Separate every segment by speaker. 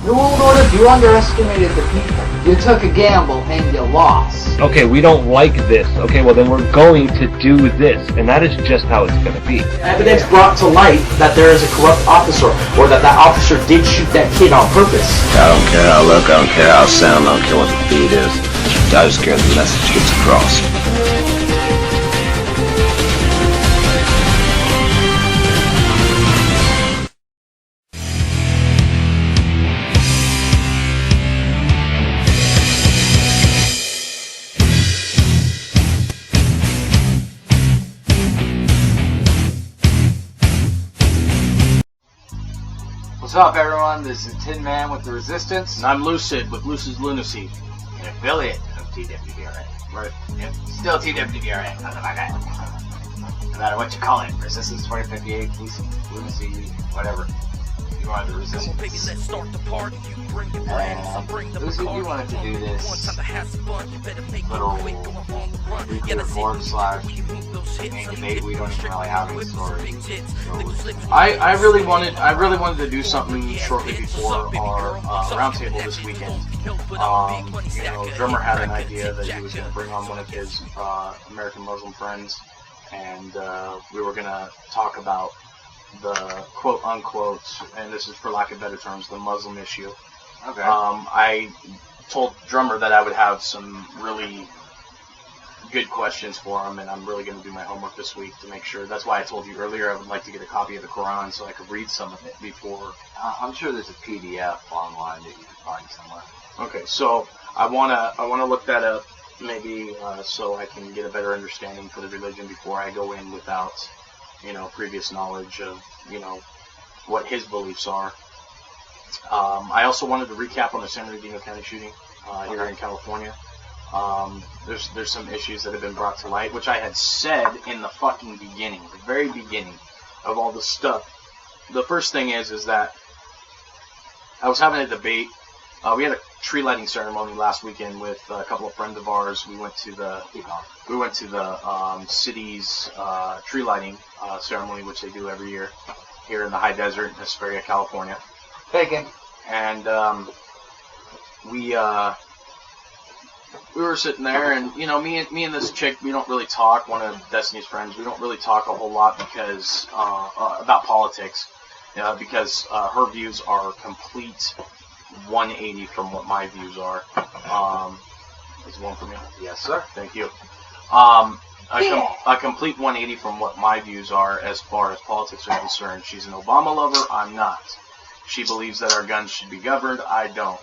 Speaker 1: New World Order, you underestimated the people. You took a gamble and you lost.
Speaker 2: Okay, we don't like this. Okay, well then we're going to do this. And that is just how it's going to be.
Speaker 3: Evidence brought to light that there is a corrupt officer, or that officer did shoot that kid on purpose.
Speaker 4: I don't care how I look, I don't care how I sound, I don't care what the beat is. I just care the message gets across.
Speaker 1: What's up, everyone? This is Tin Man with the Resistance.
Speaker 3: And I'm Lucid with Lucid's Lunacy.
Speaker 1: An affiliate of TWBRA.
Speaker 3: Right.
Speaker 1: Yep. Still TWBRA. No matter what you call it. Resistance 2058, Lunacy, whatever. You are the Resistance. And Lucy, you wanted to do this little reform slash main debate. We don't even really have any story.
Speaker 3: I really wanted to do something shortly before our roundtable this weekend. Drummer had an idea that he was going to bring on one of his American Muslim friends, and we were going to talk about the quote-unquote, and this is for lack of better terms, the Muslim issue.
Speaker 1: Okay.
Speaker 3: I told Drummer that I would have some really good questions for him, and I'm really going to do my homework this week to make sure. That's why I told you earlier I would like to get a copy of the Quran so I could read some of it before.
Speaker 1: I'm sure there's a PDF online that you can find somewhere.
Speaker 3: Okay, so I wanna look that up maybe so I can get a better understanding for the religion before I go in without previous knowledge of what his beliefs are. I also wanted to recap on the San Bernardino County shooting here in California. There's some issues that have been brought to light, which I had said in the fucking beginning, the very beginning of all this stuff. The first thing is that I was having a debate. We had a tree lighting ceremony last weekend with a couple of friends of ours. We went to the city's tree lighting ceremony, which they do every year here in the high desert in Hesperia, California.
Speaker 1: Taken.
Speaker 3: And we were sitting there, and me and this chick, we don't really talk. One of Destiny's friends, we don't really talk a whole lot because about politics, because her views are complete 180 from what my views are. Is one for me?
Speaker 1: Yes, sir.
Speaker 3: Thank you. A complete 180 from what my views are as far as politics are concerned. She's an Obama lover. I'm not. She believes that our guns should be governed. I don't.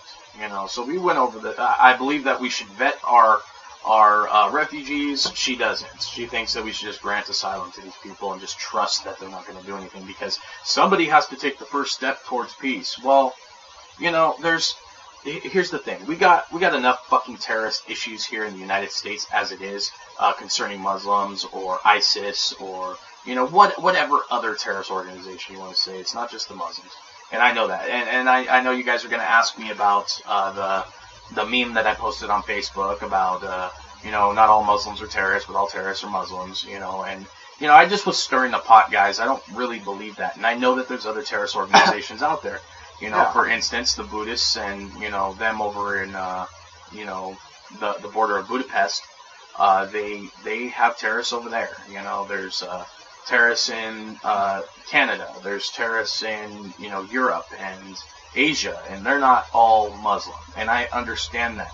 Speaker 3: So we went over that. I believe that we should vet our refugees. She doesn't. She thinks that we should just grant asylum to these people and just trust that they're not going to do anything because somebody has to take the first step towards peace. Well, here's the thing. We got enough fucking terrorist issues here in the United States as it is concerning Muslims or ISIS or whatever other terrorist organization you want to say. It's not just the Muslims. And I know that. And I know you guys are going to ask me about the meme that I posted on Facebook about, not all Muslims are terrorists, but all terrorists are Muslims, and, I just was stirring the pot, guys. I don't really believe that. And I know that there's other terrorist organizations out there. For instance, the Buddhists and, them over in, the border of Budapest, they have terrorists over there. There's, terrorists in Canada, there's terrorists in Europe and Asia, and they're not all Muslim, and I understand that.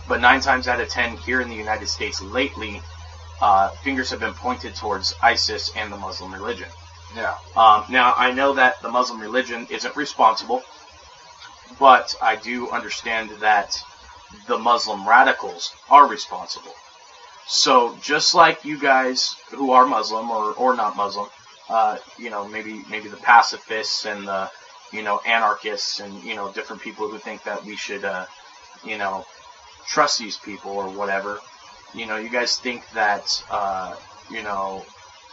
Speaker 3: But 9 times out of 10 here in the United States lately, fingers have been pointed towards ISIS and the Muslim religion.
Speaker 1: Yeah.
Speaker 3: Now I know that the Muslim religion isn't responsible, but I do understand that the Muslim radicals are responsible. So just like you guys who are Muslim or not Muslim, maybe the pacifists and the, anarchists and, different people who think that we should, trust these people or whatever, you guys think that,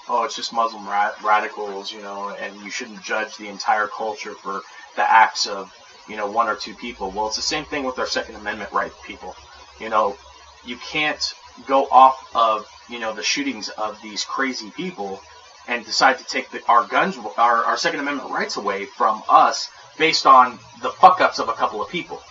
Speaker 3: it's just Muslim radicals, and you shouldn't judge the entire culture for the acts of, 1 or 2 people. Well, it's the same thing with our Second Amendment right people. You can't go off of, the shootings of these crazy people and decide to take our guns, our Second Amendment rights away from us based on the fuck-ups of a couple of people.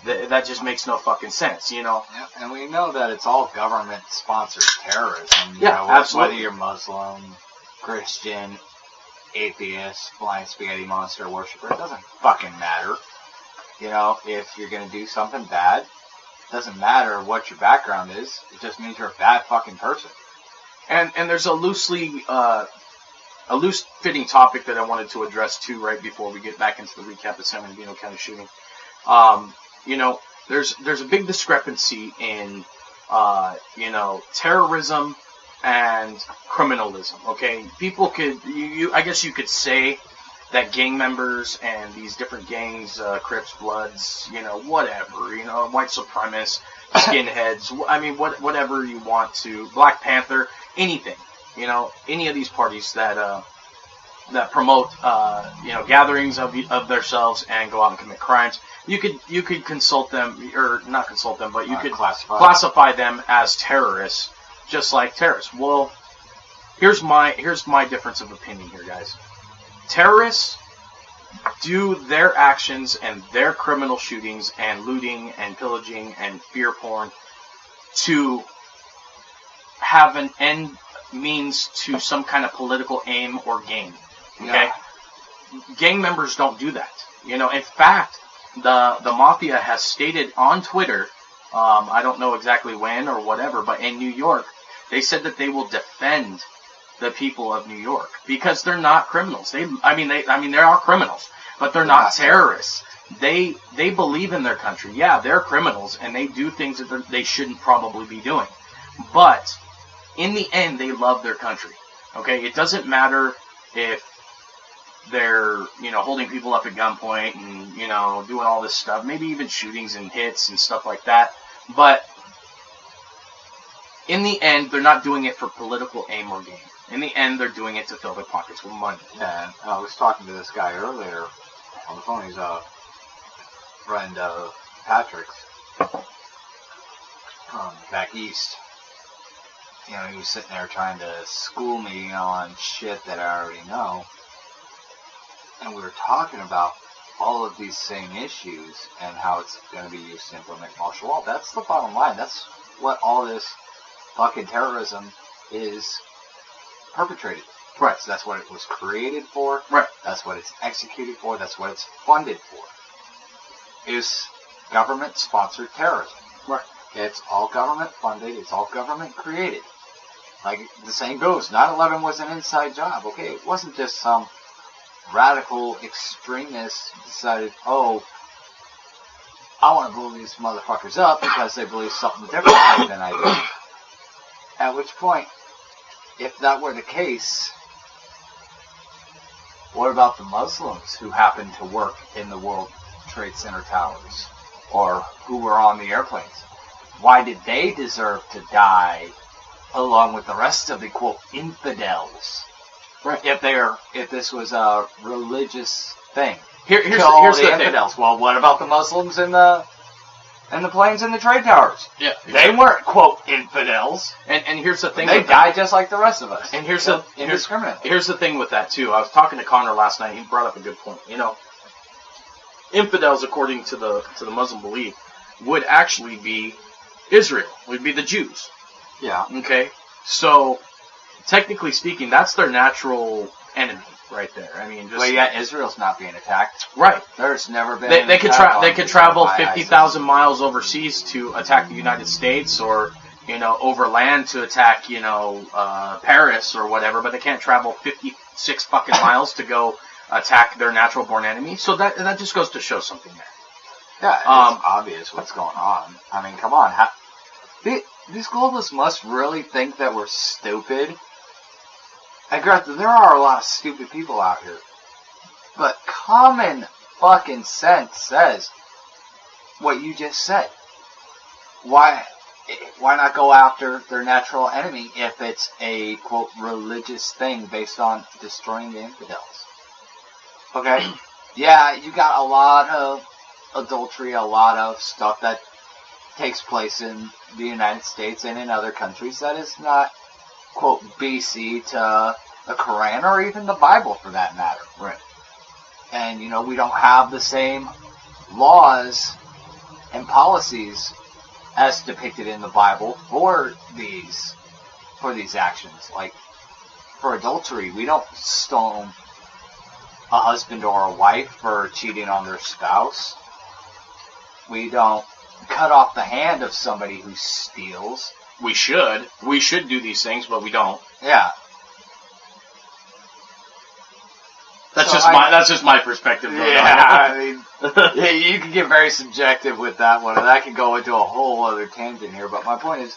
Speaker 3: That just makes no fucking sense, you know?
Speaker 1: Yeah, and we know that it's all government-sponsored terrorism. You
Speaker 3: Yeah,
Speaker 1: know,
Speaker 3: absolutely.
Speaker 1: Whether you're Muslim, Christian, atheist, blind spaghetti monster worshiper, it doesn't fucking matter. You know, if you're gonna do something bad, it doesn't matter what your background is. It just means you're a bad fucking person.
Speaker 3: And there's a loose-fitting topic that I wanted to address, too, right before we get back into the recap of San Bernardino County shooting. You know, there's a big discrepancy in, you know, terrorism and criminalism, okay? People could, I guess you could say that gang members and these different gangs, Crips, Bloods, you know, whatever, you know, white supremacists, skinheads, I mean, whatever you want to, Black Panther, anything, you know, any of these parties that promote, you know, gatherings of themselves and go out and commit crimes. You could consult them, or not consult them, but you could classify them as terrorists, just like terrorists. Well, here's my difference of opinion here, guys. Terrorists do their actions and their criminal shootings and looting and pillaging and fear porn to have an end means to some kind of political aim or gain. Okay? Yeah. Gang members don't do that. You know, in fact, the mafia has stated on Twitter, I don't know exactly when or whatever, but in New York, they said that they will defend the people of New York because they're not criminals. They are criminals, but they're not terrorists. They believe in their country. Yeah, they're criminals and they do things that they shouldn't probably be doing. But in the end, they love their country. Okay, it doesn't matter if they're, you know, holding people up at gunpoint and, you know, doing all this stuff, maybe even shootings and hits and stuff like that. But in the end, they're not doing it for political aim or gain. In the end, they're doing it to fill their pockets with money.
Speaker 1: Yeah, and I was talking to this guy earlier on the phone. He's a friend of Patrick's back east. You know, he was sitting there trying to school me on shit that I already know. And we were talking about all of these same issues and how it's going to be used to implement martial law. That's the bottom line. That's what all this fucking terrorism is perpetrated.
Speaker 3: Right.
Speaker 1: So that's what it was created for.
Speaker 3: Right.
Speaker 1: That's what it's executed for. That's what it's funded for. Is government-sponsored terrorism.
Speaker 3: Right.
Speaker 1: It's all government funded. It's all government created. Like the saying goes, 9/11 was an inside job. Okay, it wasn't just some radical extremists decided, oh, I want to blow these motherfuckers up because they believe something different than I do. At which point, if that were the case, what about the Muslims who happened to work in the World Trade Center towers or who were on the airplanes? Why did they deserve to die along with the rest of the, quote, infidels?
Speaker 3: Right.
Speaker 1: If this was a religious thing.
Speaker 3: Here's the
Speaker 1: infidels. Thing. Well, what about the Muslims in the planes in the trade towers?
Speaker 3: Yeah.
Speaker 1: Exactly. They weren't, quote, infidels.
Speaker 3: And here's the thing.
Speaker 1: They died just like the rest of us.
Speaker 3: And here's the thing with that too. I was talking to Connor last night. He brought up a good point. You know, infidels, according to the Muslim belief, would actually be Israel. Would be the Jews.
Speaker 1: Yeah.
Speaker 3: Okay. So, technically speaking, that's their natural enemy right there. I mean, just...
Speaker 1: Well, yeah, Israel's not being attacked.
Speaker 3: Right.
Speaker 1: There's never been
Speaker 3: They could travel 50,000 miles overseas to attack the United States or, you know, overland to attack, you know, Paris or whatever, but they can't travel 56 fucking miles to go attack their natural born enemy. So that just goes to show something there.
Speaker 1: Yeah, it's obvious what's going on. I mean, come on. These globalists must really think that we're stupid. And granted, there are a lot of stupid people out here. But common fucking sense says what you just said. Why not go after their natural enemy if it's a, quote, religious thing based on destroying the infidels? Okay? Yeah, you got a lot of adultery, a lot of stuff that takes place in the United States and in other countries that is not, quote, BC to the Quran or even the Bible for that matter.
Speaker 3: Right.
Speaker 1: And, we don't have the same laws and policies as depicted in the Bible for these actions. Like, for adultery, we don't stone a husband or a wife for cheating on their spouse. We don't cut off the hand of somebody who steals.
Speaker 3: We should do these things, but we don't.
Speaker 1: Yeah.
Speaker 3: That's just my perspective. Though,
Speaker 1: yeah, you can get very subjective with that one, and that can go into a whole other tangent here. But my point is,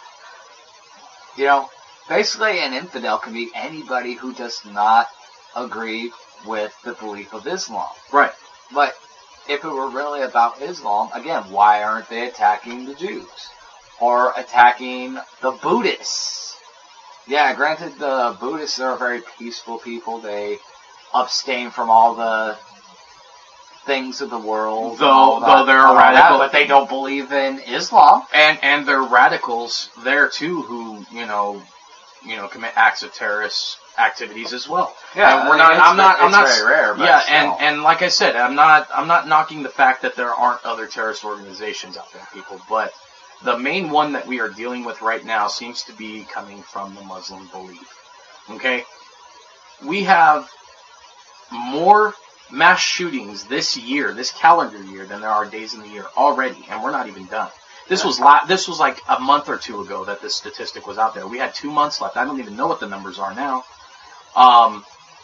Speaker 1: basically an infidel can be anybody who does not agree with the belief of Islam.
Speaker 3: Right.
Speaker 1: But if it were really about Islam, again, why aren't they attacking the Jews? Or attacking the Buddhists? Yeah, granted, the Buddhists are very peaceful people. They abstain from all the things of the world.
Speaker 3: Though they're radical.
Speaker 1: But they don't believe in Islam.
Speaker 3: And they're radicals there, too, who, commit acts of terrorist activities as well.
Speaker 1: Yeah,
Speaker 3: I'm not
Speaker 1: very rare. But
Speaker 3: yeah,
Speaker 1: still.
Speaker 3: and like I said, I'm not knocking the fact that there aren't other terrorist organizations out there, people, but the main one that we are dealing with right now seems to be coming from the Muslim belief. Okay? We have more mass shootings this calendar year, than there are days in the year already, and we're not even done. This was like a month or two ago that this statistic was out there. We had 2 months left. I don't even know what the numbers are now.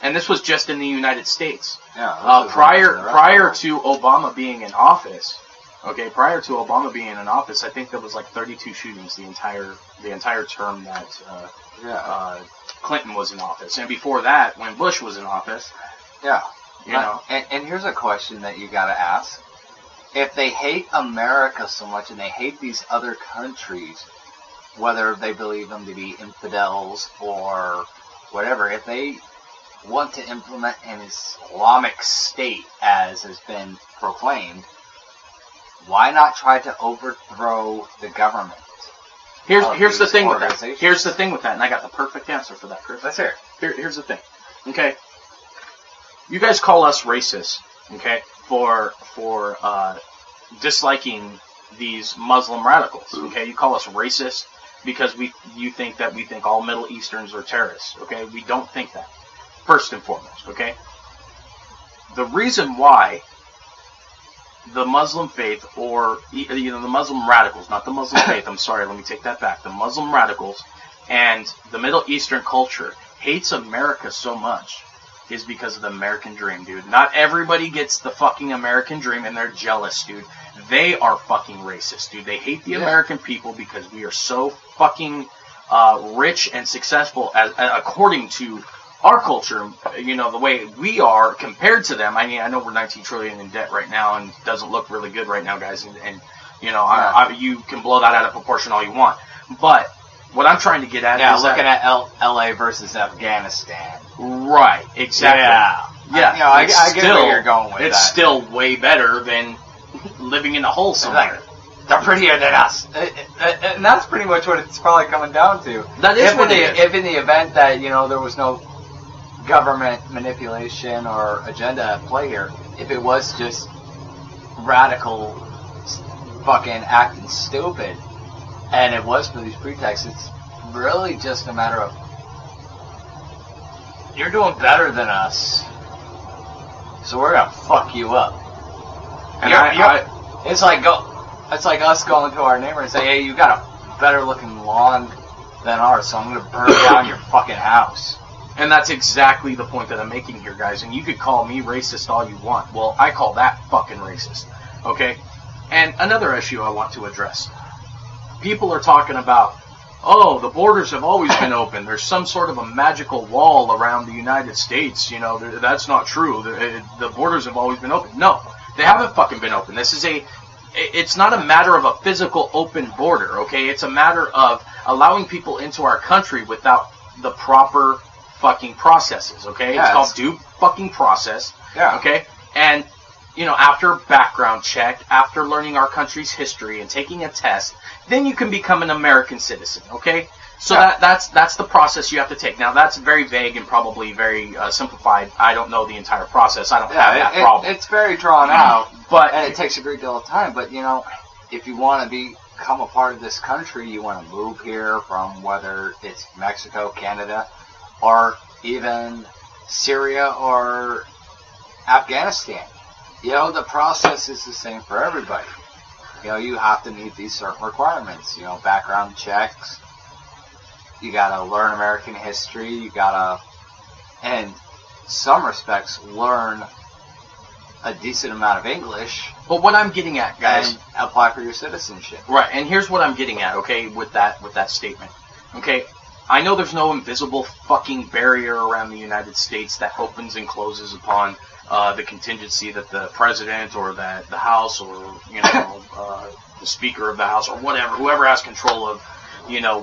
Speaker 3: And this was just in the United States.
Speaker 1: Yeah.
Speaker 3: Prior to Obama being in office, I think there was like 32 shootings the entire term that Clinton was in office, and before that, when Bush was in office.
Speaker 1: Yeah.
Speaker 3: And
Speaker 1: here's a question that you gotta ask. If they hate America so much and they hate these other countries, whether they believe them to be infidels or whatever, if they want to implement an Islamic state as has been proclaimed, why not try to overthrow the government?
Speaker 3: Here's the thing with that, and I got the perfect answer for that, Chris.
Speaker 1: Let's hear it.
Speaker 3: Here's the thing. Okay. You guys call us racist, okay, for disliking these Muslim radicals, okay? You call us racist because you think that we think all Middle Easterns are terrorists, okay? We don't think that, first and foremost, okay? The reason why the Muslim faith, or the Muslim radicals, not the Muslim faith, I'm sorry, let me take that back, the Muslim radicals and the Middle Eastern culture hates America so much is because of the American dream, dude. Not everybody gets the fucking American dream, and they're jealous, dude. They are fucking racist, dude. They hate the American people because we are so fucking rich and successful according to our culture, the way we are compared to them. I mean, I know we're 19 trillion in debt right now, and it doesn't look really good right now, guys. And you can blow that out of proportion all you want. But what I'm trying to get at is
Speaker 1: looking at LA versus Afghanistan.
Speaker 3: Right, exactly. Yeah.
Speaker 1: I get where you're going with that.
Speaker 3: It's still way better than living in a hole somewhere.
Speaker 1: They're prettier than us. And that's pretty much what it's probably coming down to.
Speaker 3: That is what it is.
Speaker 1: If in the event that, there was no government manipulation or agenda at play here, if it was just radical fucking acting stupid, and it was for these pretexts, it's really just a matter of, you're doing better than us, so we're gonna fuck you up. And it's like us going to our neighbor and say, hey, you got a better looking lawn than ours, so I'm gonna burn down your fucking house.
Speaker 3: And that's exactly the point that I'm making here, guys. And you could call me racist all you want. Well, I call that fucking racist. Okay? And another issue I want to address. People are talking about, oh, the borders have always been open. There's some sort of a magical wall around the United States. That's not true. The borders have always been open. No, they haven't fucking been open. It's not a matter of a physical open border, okay? It's a matter of allowing people into our country without the proper fucking processes, okay?
Speaker 1: Yeah,
Speaker 3: it's called due fucking process, okay? And, after background check, after learning our country's history and taking a test, then you can become an American citizen, okay? So that's the process you have to take. Now that's very vague and probably very simplified. I don't know the entire process. I don't have that problem.
Speaker 1: It's very drawn out, and it
Speaker 3: but
Speaker 1: takes a great deal of time. But if you want to become a part of this country, you want to move here from whether it's Mexico, Canada, or even Syria or Afghanistan. The process is the same for everybody. You have to meet these certain requirements. Background checks. You gotta learn American history. You gotta, in some respects, learn a decent amount of English.
Speaker 3: But what I'm getting at, guys,
Speaker 1: and apply for your citizenship.
Speaker 3: Right, and here's what I'm getting at, okay, with that statement. Okay, I know there's no invisible fucking barrier around the United States that opens and closes upon the contingency that the president or that the House or the Speaker of the House or whatever, whoever has control of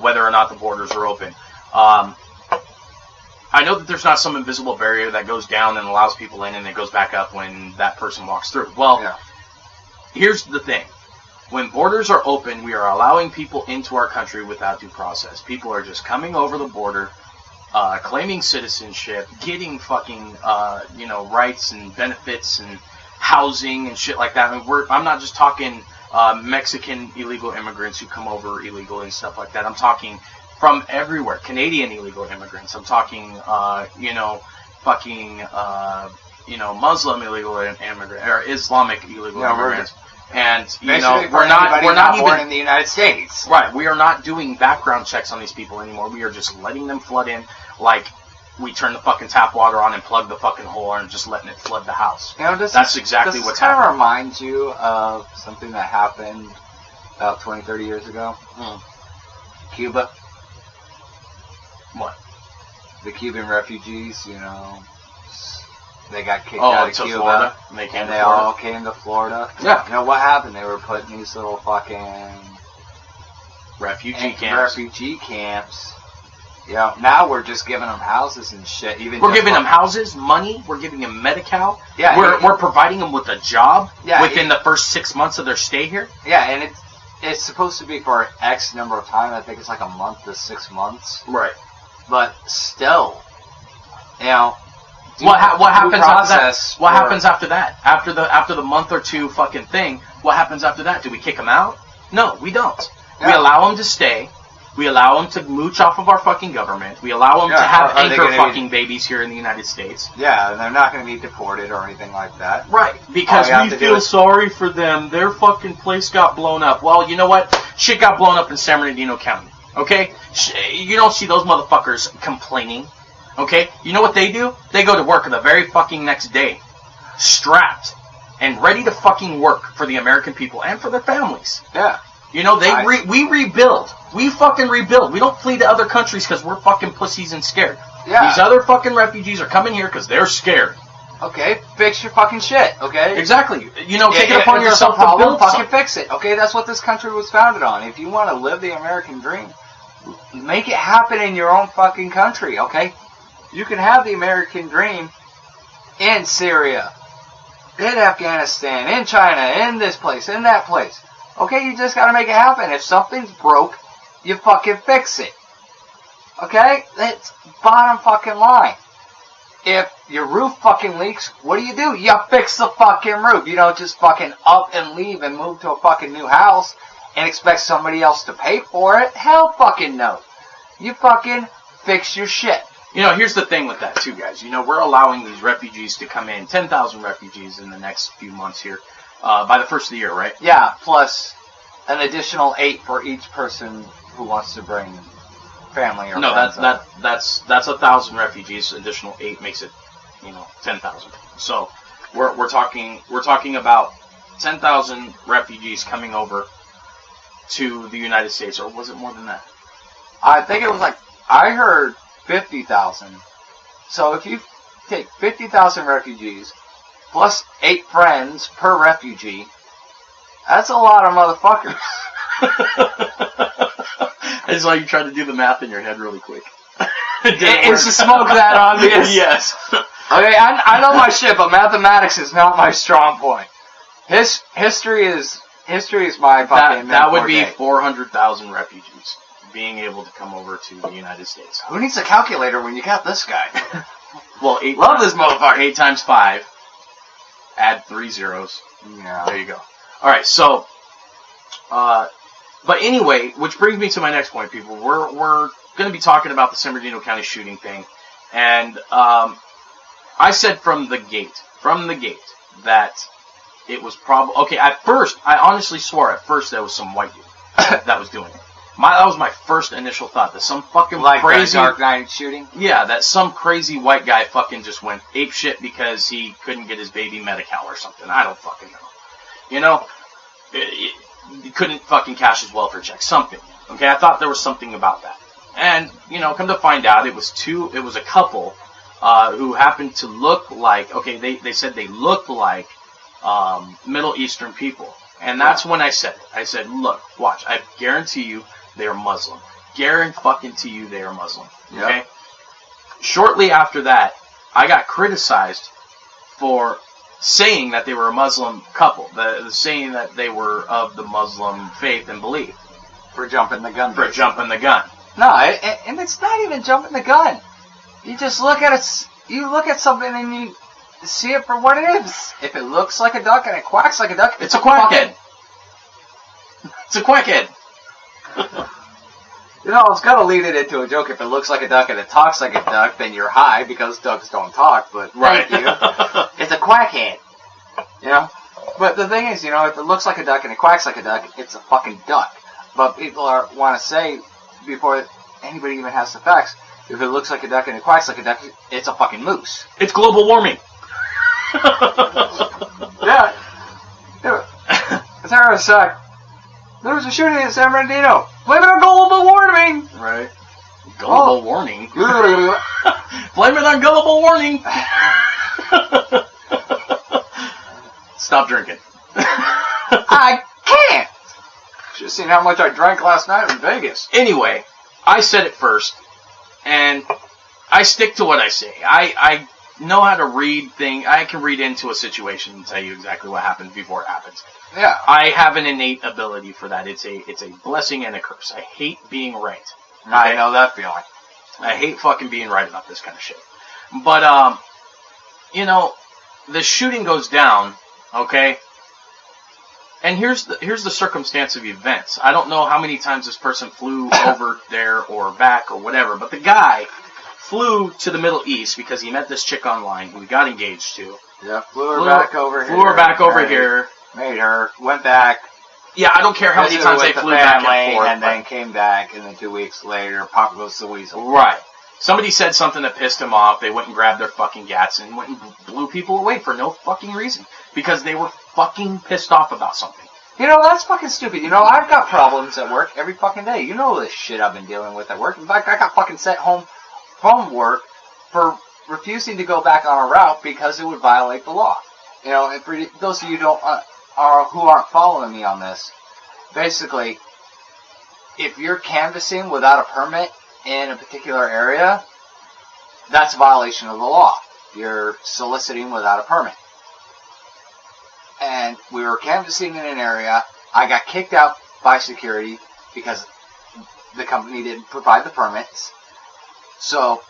Speaker 3: whether or not the borders are open. I know that there's not some invisible barrier that goes down and allows people in and it goes back up when that person walks through. Well, Here's the thing. When borders are open, we are allowing people into our country without due process. People are just coming over the border, claiming citizenship, getting fucking, rights and benefits and housing and shit like that. I mean, I'm not just talking Mexican illegal immigrants who come over illegal and stuff like that. I'm talking from everywhere. Canadian illegal immigrants. I'm talking, Muslim illegal immigrants or Islamic illegal immigrants. And we're not even
Speaker 1: born in the United States.
Speaker 3: Right. We are not doing background checks on these people anymore. We are just letting them flood in like we turn the fucking tap water on and plug the fucking hole and just letting it flood the house. That's exactly what's happening.
Speaker 1: Does this kind of remind you of something that happened about 20, 30 years ago? Cuba.
Speaker 3: What?
Speaker 1: The Cuban refugees, they got kicked out of Cuba,
Speaker 3: Florida.
Speaker 1: And they all came to Florida.
Speaker 3: Yeah.
Speaker 1: What happened? They were put in these little fucking
Speaker 3: refugee
Speaker 1: camps. Now we're just giving them houses and shit.
Speaker 3: We're giving them houses, money. We're giving them Medi-Cal.
Speaker 1: Yeah.
Speaker 3: We're providing them with a job within the first 6 months of their stay here.
Speaker 1: Yeah, and it's supposed to be for X number of time. I think it's like a month to 6 months.
Speaker 3: Right.
Speaker 1: But still,
Speaker 3: what happens after that? What happens after that? After the month or two fucking thing, what happens after that? Do we kick them out? No, we don't.
Speaker 1: Yeah.
Speaker 3: We allow them to stay. We allow them to mooch off of our fucking government. We allow them to have anchor fucking babies here in the United States.
Speaker 1: Yeah, and they're not going to be deported or anything like that.
Speaker 3: Right, because we feel sorry for them. Their fucking place got blown up. Well, you know what? Shit got blown up in San Bernardino County. Okay? You don't see those motherfuckers complaining. Okay? You know what they do? They go to work the very fucking next day. Strapped. And ready to fucking work for the American people and for their families.
Speaker 1: Yeah.
Speaker 3: We rebuild. We fucking rebuild. We don't flee to other countries because we're fucking pussies and scared.
Speaker 1: Yeah.
Speaker 3: These other fucking refugees are coming here because they're scared.
Speaker 1: Okay, fix your fucking shit, okay?
Speaker 3: Exactly. Take it upon yourself to build
Speaker 1: fucking fix it, okay? That's what this country was founded on. If you want to live the American dream, make it happen in your own fucking country, okay? You can have the American dream in Syria, in Afghanistan, in China, in this place, in that place. Okay, you just gotta make it happen. If something's broke, you fucking fix it. Okay? That's bottom fucking line. If your roof fucking leaks, what do? You fix the fucking roof. You don't just fucking up and leave and move to a fucking new house and expect somebody else to pay for it. Hell fucking no. You fucking fix your shit.
Speaker 3: Here's the thing with that too, guys. We're allowing these refugees to come in, 10,000 refugees in the next few months here, by the first of the year, right?
Speaker 1: Yeah, plus an additional 8 for each person who wants to bring family or friends.
Speaker 3: No, that's 1,000 refugees. Additional 8 makes it, 10,000. So we're talking about 10,000 refugees coming over to the United States, or was it more than that?
Speaker 1: I think it was I heard 50,000. So if you take 50,000 refugees plus 8 friends per refugee, that's a lot of motherfuckers.
Speaker 3: I just like you trying to do the math in your head really quick.
Speaker 1: Is the smoke that obvious?
Speaker 3: Yes.
Speaker 1: Okay, I know my shit, but mathematics is not my strong point. History is my fucking.
Speaker 3: That would be 400,000 refugees. being able to come over to the United States.
Speaker 1: Who needs a calculator when you got this guy?
Speaker 3: Well,
Speaker 1: Love this motherfucker.
Speaker 3: 8 times 5. Add 3 zeros.
Speaker 1: Yeah.
Speaker 3: There you go. All right, so, but anyway, which brings me to my next point, people. We're going to be talking about the San Bernardino County shooting thing, and I said from the gate, that it was probably okay. At first, I honestly swore that was some white dude that was doing it. That was my first initial thought, that some fucking crazy
Speaker 1: Dark Knight shooting.
Speaker 3: Yeah, that some crazy white guy fucking just went ape shit because he couldn't get his baby Medi-Cal or something. I don't fucking know. You know, he couldn't fucking cash his welfare check. Something. Okay, I thought there was something about that. And, you know, come to find out, it was a couple who happened to look like, okay, they said they looked like Middle Eastern people. And that's when I said it. I said, look, watch, I guarantee you they are Muslim. Guarantee you they are Muslim. Okay? Yep. Shortly after that, I got criticized for saying that they were a Muslim couple, saying that they were of the Muslim faith and belief.
Speaker 1: For jumping the gun. No, and it's not even jumping the gun. You just look at it, you look at something and you see it for what it is. If it looks like a duck and it quacks like a duck,
Speaker 3: it's a quackhead. It's a quackhead.
Speaker 1: You know, I was going to lead it into a joke. If it looks like a duck and it talks like a duck, then you're high because ducks don't talk, but
Speaker 3: right.
Speaker 1: Thank you. It's a quackhead. You know? But the thing is, you know, if it looks like a duck and it quacks like a duck, it's a fucking duck. But people want to say, before anybody even has the facts, if it looks like a duck and it quacks like a duck, it's a fucking moose.
Speaker 3: It's global warming.
Speaker 1: Yeah. Terrorist suck. There was a shooting in San Bernardino. Blame it on global warming.
Speaker 3: Right. Global warning. Blame it on global warning. Stop drinking.
Speaker 1: I can't. Should have seen how much I drank last night in Vegas.
Speaker 3: Anyway, I said it first, and I stick to what I say. I know how to read things. I can read into a situation and tell you exactly what happens before it happens.
Speaker 1: Yeah.
Speaker 3: I have an innate ability for that. It's a blessing and a curse. I hate being right.
Speaker 1: Okay? I know that feeling.
Speaker 3: I hate fucking being right about this kind of shit. But, you know, the shooting goes down, okay? And here's the circumstance of events. I don't know how many times this person flew over there or back or whatever, but the guy flew to the Middle East because he met this chick online who he got engaged to.
Speaker 1: Yeah, flew her back over
Speaker 3: here.
Speaker 1: Made her, went back.
Speaker 3: Yeah, I don't care how many times they flew back and forth.
Speaker 1: And then came back, and then 2 weeks later, Papa goes to the weasel.
Speaker 3: Right. Somebody said something that pissed him off. They went and grabbed their fucking gats and went and blew people away for no fucking reason. Because they were fucking pissed off about something.
Speaker 1: You know, that's fucking stupid. You know, I've got problems at work every fucking day. You know this shit I've been dealing with at work. In fact, I got fucking sent home from work for refusing to go back on a route because it would violate the law. You know, and for those of you who aren't following me on this, basically, if you're canvassing without a permit in a particular area, that's a violation of the law. You're soliciting without a permit. And we were canvassing in an area. I got kicked out by security because the company didn't provide the permits. So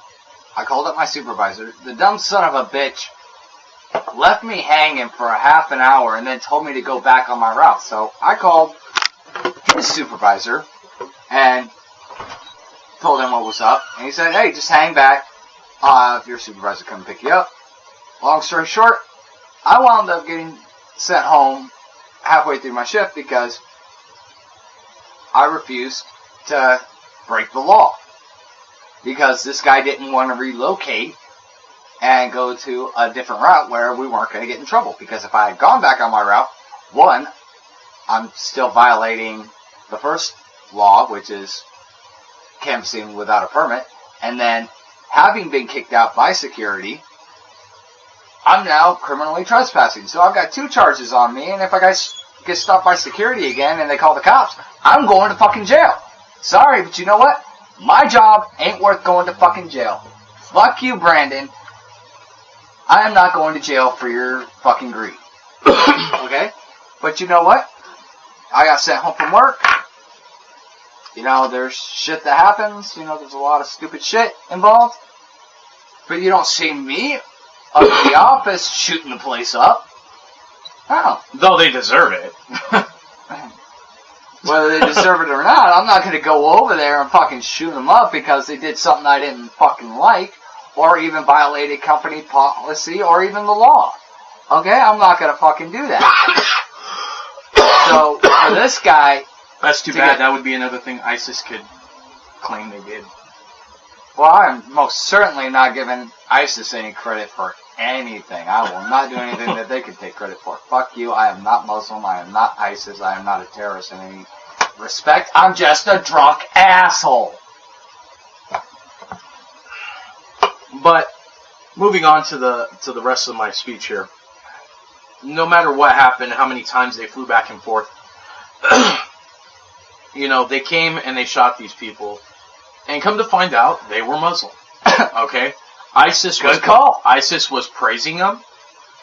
Speaker 1: I called up my supervisor. The dumb son of a bitch left me hanging for a half an hour and then told me to go back on my route. So I called his supervisor and told him what was up. And he said, hey, just hang back. If your supervisor come pick you up. Long story short, I wound up getting sent home halfway through my shift because I refused to break the law. Because this guy didn't want to relocate and go to a different route where we weren't going to get in trouble. Because if I had gone back on my route, one, I'm still violating the first law, which is canvassing without a permit. And then, having been kicked out by security, I'm now criminally trespassing. So I've got 2 charges on me, and if I get stopped by security again and they call the cops, I'm going to fucking jail. Sorry, but you know what? My job ain't worth going to fucking jail. Fuck you, Brandon. I am not going to jail for your fucking greed. Okay? But you know what? I got sent home from work. You know, there's shit that happens. You know, there's a lot of stupid shit involved. But you don't see me up in the office shooting the place up. Oh.
Speaker 3: Though they deserve it.
Speaker 1: Whether they deserve it or not, I'm not going to go over there and fucking shoot them up because they did something I didn't fucking like, or even violated company policy, or even the law. Okay? I'm not going to fucking do that. So, for this guy...
Speaker 3: That's too bad. That would be another thing ISIS could claim they did.
Speaker 1: Well, I'm most certainly not giving ISIS any credit for anything. I will not do anything that they could take credit for. Fuck you. I am not Muslim. I am not ISIS. I am not a terrorist in any respect. I'm just a drunk asshole.
Speaker 3: But moving on to the rest of my speech here. No matter what happened, how many times they flew back and forth, you know, they came and they shot these people, and come to find out, they were Muslim. Okay, ISIS was praising them.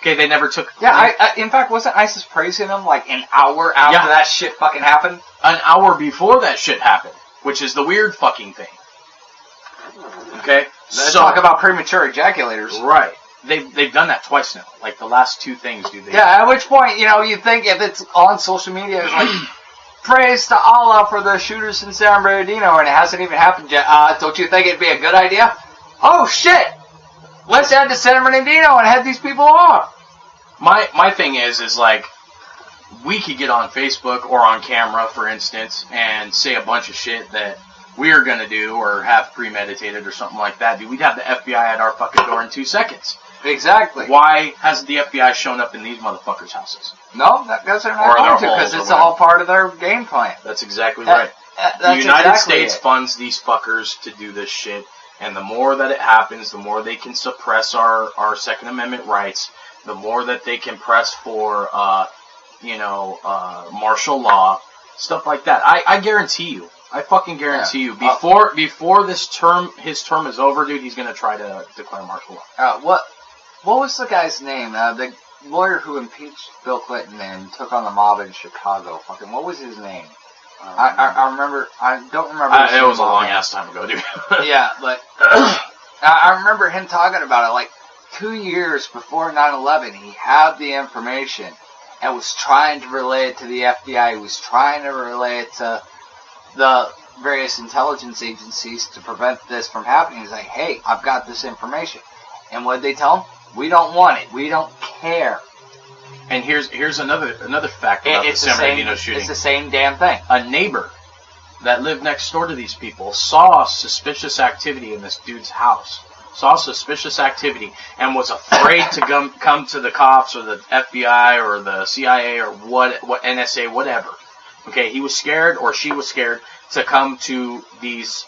Speaker 3: Okay, they never took.
Speaker 1: Yeah, in fact, wasn't ISIS praising them like an hour after that shit fucking happened?
Speaker 3: An hour before that shit happened, which is the weird fucking thing. Okay,
Speaker 1: let's talk about premature ejaculators.
Speaker 3: Right. They've done that twice now. Like the last two things, dude.
Speaker 1: Yeah, at which point, you know, you think if it's on social media, it's like, praise to Allah for the shooters in San Bernardino, and it hasn't even happened yet. Don't you think it'd be a good idea? Oh shit! Let's head to San Bernardino and head these people off.
Speaker 3: My thing is like, we could get on Facebook or on camera, for instance, and say a bunch of shit that we're gonna do or have premeditated or something like that. Dude, we'd have the FBI at our fucking door in 2 seconds.
Speaker 1: Exactly.
Speaker 3: Why hasn't the FBI shown up in these motherfuckers' houses?
Speaker 1: No, because they're not going to, because it's all part of their game plan.
Speaker 3: That's exactly right. The United States funds these fuckers to do this shit, and the more that it happens, the more they can suppress our Second Amendment rights, the more that they can press for, martial law, stuff like that. I guarantee you. I fucking guarantee you. Before his term is over, dude, he's gonna try to declare martial law.
Speaker 1: What was the guy's name? The lawyer who impeached Bill Clinton and took on the mob in Chicago. Fucking, what was his name? I remember. I don't remember.
Speaker 3: It was a long ass time ago, dude.
Speaker 1: Yeah, but I remember him talking about it. Like 2 years before 9/11, he had the information and was trying to relay it to the FBI. He was trying to relay it to the various intelligence agencies to prevent this from happening. He's like, hey, I've got this information. And what did they tell him? We don't want it. We don't care.
Speaker 3: And here's another fact about the San Bernardino shooting.
Speaker 1: It's the same damn thing.
Speaker 3: A neighbor that lived next door to these people saw suspicious activity in this dude's house. Saw suspicious activity and was afraid to come to the cops or the FBI or the CIA or what NSA, whatever. Okay, he was scared, or she was scared, to come to these,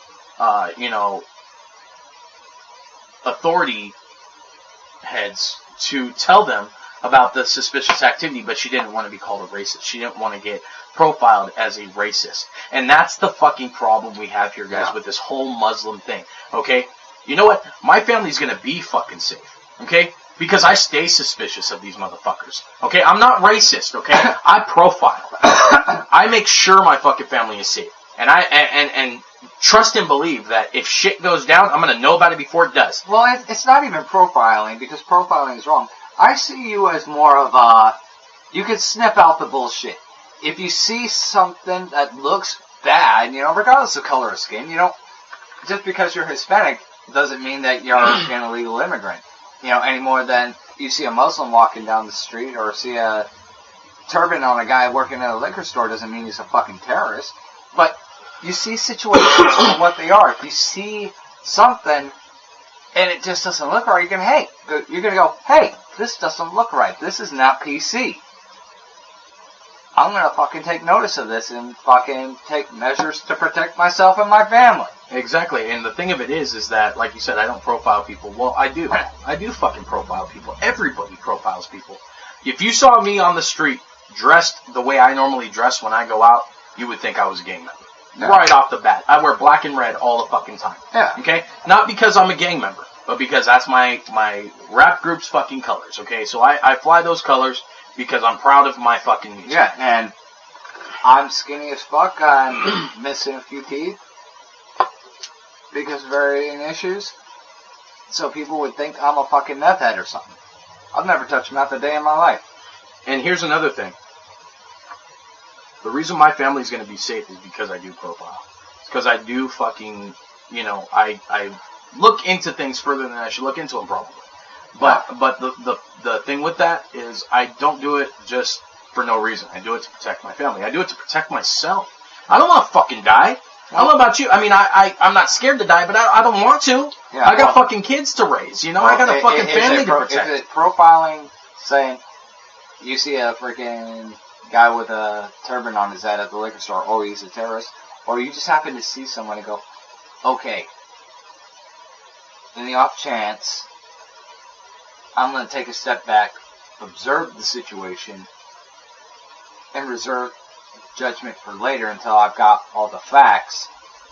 Speaker 3: authority heads to tell them about the suspicious activity, but she didn't want to be called a racist. She didn't want to get profiled as a racist. And that's the fucking problem we have here, guys, with this whole Muslim thing, okay? You know what? My family's gonna be fucking safe, okay? Because I stay suspicious of these motherfuckers. Okay? I'm not racist, okay? I profile. I make sure my fucking family is safe. And I trust and believe that if shit goes down, I'm gonna know about it before it does.
Speaker 1: Well, it's not even profiling, because profiling is wrong. I see you as more of you can sniff out the bullshit. If you see something that looks bad, regardless of color of skin, just because you're Hispanic doesn't mean that you're an illegal immigrant. Any more than you see a Muslim walking down the street or see a turban on a guy working at a liquor store doesn't mean he's a fucking terrorist. But you see situations for what they are. If you see something and it just doesn't look right, you're gonna go, hey, this doesn't look right. This is not PC. I'm gonna fucking take notice of this and fucking take measures to protect myself and my family.
Speaker 3: Exactly, and the thing of it is that, like you said, I don't profile people. Well, I do. I do fucking profile people. Everybody profiles people. If you saw me on the street dressed the way I normally dress when I go out, you would think I was a gang member. Yeah. Right off the bat. I wear black and red all the fucking time.
Speaker 1: Yeah.
Speaker 3: Okay? Not because I'm a gang member, but because that's my rap group's fucking colors, okay? So I fly those colors because I'm proud of my fucking music.
Speaker 1: Yeah, and I'm skinny as fuck. I'm missing a few teeth because of varying issues. So people would think I'm a fucking meth head or something. I've never touched meth a day in my life.
Speaker 3: And here's another thing. The reason my family's going to be safe is because I do profile. It's because I do fucking, I look into things further than I should look into them probably. But the thing with that is I don't do it just for no reason. I do it to protect my family. I do it to protect myself. I don't want to fucking die. I don't know about you. I mean, I'm not scared to die, but I don't want to. Yeah, I got fucking kids to raise, I got a fucking family to protect.
Speaker 1: Is it profiling saying you see a freaking guy with a turban on his head at the liquor store, oh, he's a terrorist, or you just happen to see someone and go, okay, in the off chance, I'm going to take a step back, observe the situation, and reserve judgment for later until I've got all the facts.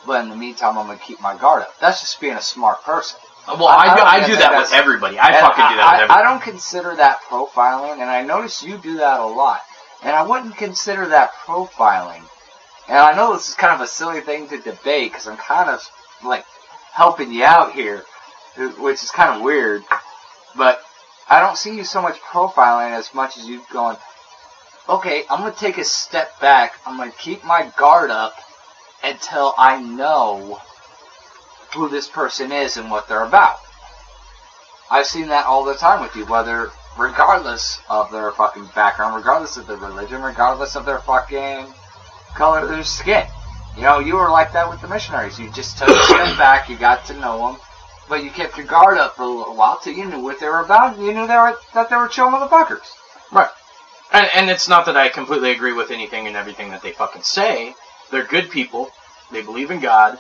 Speaker 1: But in the meantime, I'm going to keep my guard up. That's just being a smart person.
Speaker 3: Well, I do that with everybody. I fucking do that with everybody.
Speaker 1: I don't consider that profiling, and I notice you do that a lot. And I wouldn't consider that profiling. And I know this is kind of a silly thing to debate, because I'm kind of, helping you out here, which is kind of weird. But I don't see you so much profiling as much as you going, okay, I'm going to take a step back. I'm going to keep my guard up until I know who this person is and what they're about. I've seen that all the time with you, regardless of their fucking background, regardless of their religion, regardless of their fucking color of their skin. You were like that with the missionaries. You just took a step back, you got to know them, but you kept your guard up for a little while till you knew what they were about, and you knew that they were chill motherfuckers.
Speaker 3: Right. And it's not that I completely agree with anything and everything that they fucking say. They're good people. They believe in God.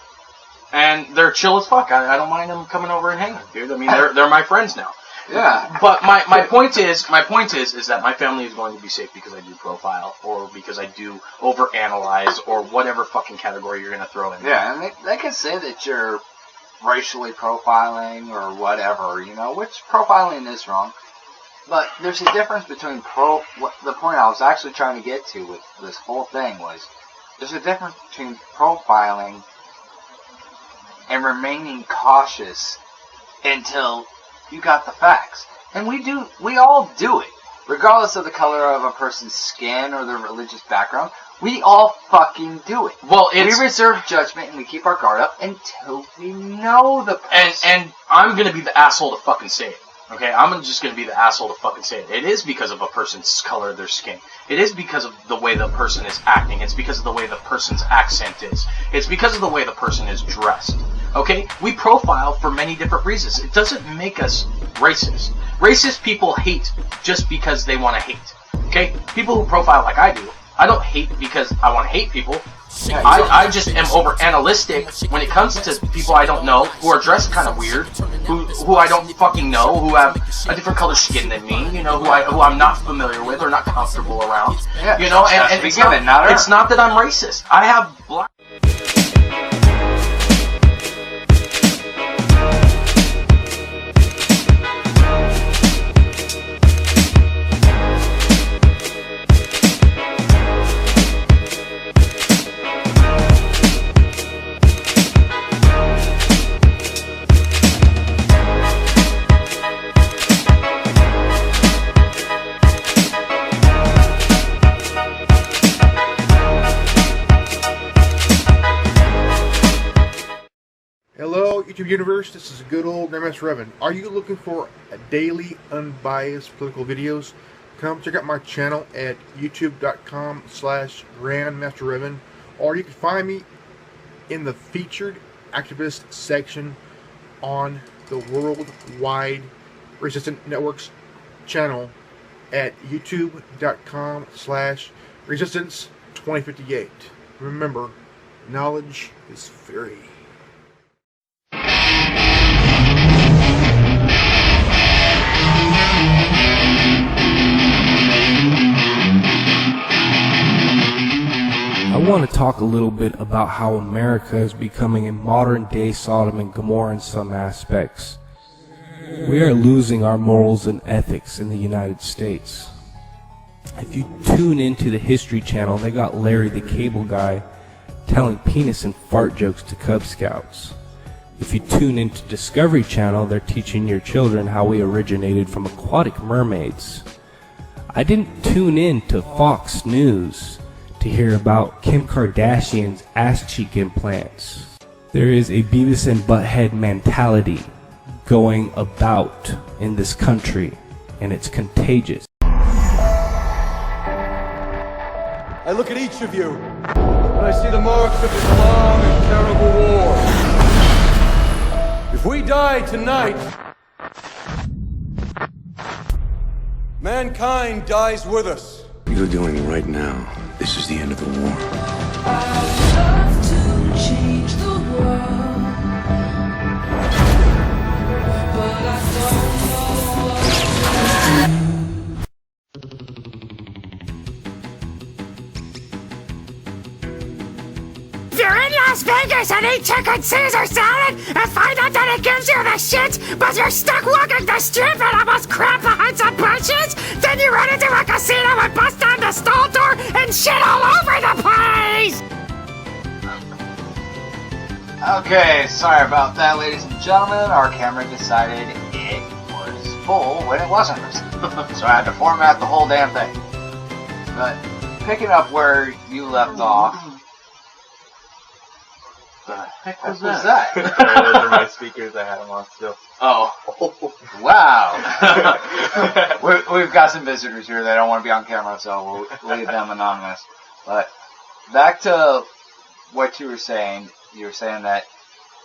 Speaker 3: And they're chill as fuck. I don't mind them coming over and hanging, dude. I mean, they're my friends now.
Speaker 1: Yeah.
Speaker 3: But my point is that my family is going to be safe because I do profile, or because I do overanalyze, or whatever fucking category you're going to throw in.
Speaker 1: Yeah, and they can say that you're racially profiling or whatever, which profiling is wrong. But there's a difference between the point I was actually trying to get to with this whole thing was, there's a difference between profiling and remaining cautious until you got the facts. And we all do it. Regardless of the color of a person's skin or their religious background, we all fucking do it.
Speaker 3: Well,
Speaker 1: we reserve judgment and we keep our guard up until we know the person.
Speaker 3: And I'm gonna be the asshole to fucking say it. Okay, I'm just going to be the asshole to fucking say it. It is because of a person's color of their skin. It is because of the way the person is acting. It's because of the way the person's accent is. It's because of the way the person is dressed. Okay? We profile for many different reasons. It doesn't make us racist. Racist people hate just because they want to hate. Okay? People who profile like I do, I don't hate because I want to hate people. I just am over analytic when it comes to people I don't know, who are dressed kind of weird, who I don't fucking know, who have a different color skin than me, who I'm not familiar with or not comfortable around, and it's not that I'm racist. I have black.
Speaker 5: Hello, YouTube Universe. This is good old MS Revan. Are you looking for daily, unbiased political videos? Come check out my channel at youtube.com/GrandmasterRevan, or you can find me in the featured activist section on the Worldwide Resistant Networks channel at youtube.com/Resistance2058. Remember, knowledge is free.
Speaker 6: I want to talk a little bit about how America is becoming a modern-day Sodom and Gomorrah in some aspects. We are losing our morals and ethics in the United States. If you tune into the History Channel, they got Larry the Cable Guy telling penis and fart jokes to Cub Scouts. If you tune into Discovery Channel, they're teaching your children how we originated from aquatic mermaids. I didn't tune in to Fox News to hear about Kim Kardashian's ass cheek implants. There is a Beavis and Butthead mentality going about in this country, and it's contagious.
Speaker 7: I look at each of you, and I see the marks of this long and terrible war. If we die tonight, mankind dies with us.
Speaker 4: You're doing right now. This is the end of the war.
Speaker 8: Change the world, but I don't know what
Speaker 9: If you're in Las Vegas and eat chicken Caesar salad and find out that it gives you the shits, but you're stuck walking the strip and almost crap behind some bushes, then you run into a casino and bust down the stall door and shit all over the place!
Speaker 1: Okay, sorry about that, ladies and gentlemen. Our camera decided it was full when it wasn't. So I had to format the whole damn thing. But picking up where you left off.
Speaker 3: The heck
Speaker 1: What
Speaker 3: was
Speaker 1: was
Speaker 3: that?
Speaker 1: that?
Speaker 2: Those are my speakers. I had them on still.
Speaker 3: Oh.
Speaker 1: Wow. We've got some visitors here that don't want to be on camera, so we'll leave them anonymous. But back to what you were saying. You were saying that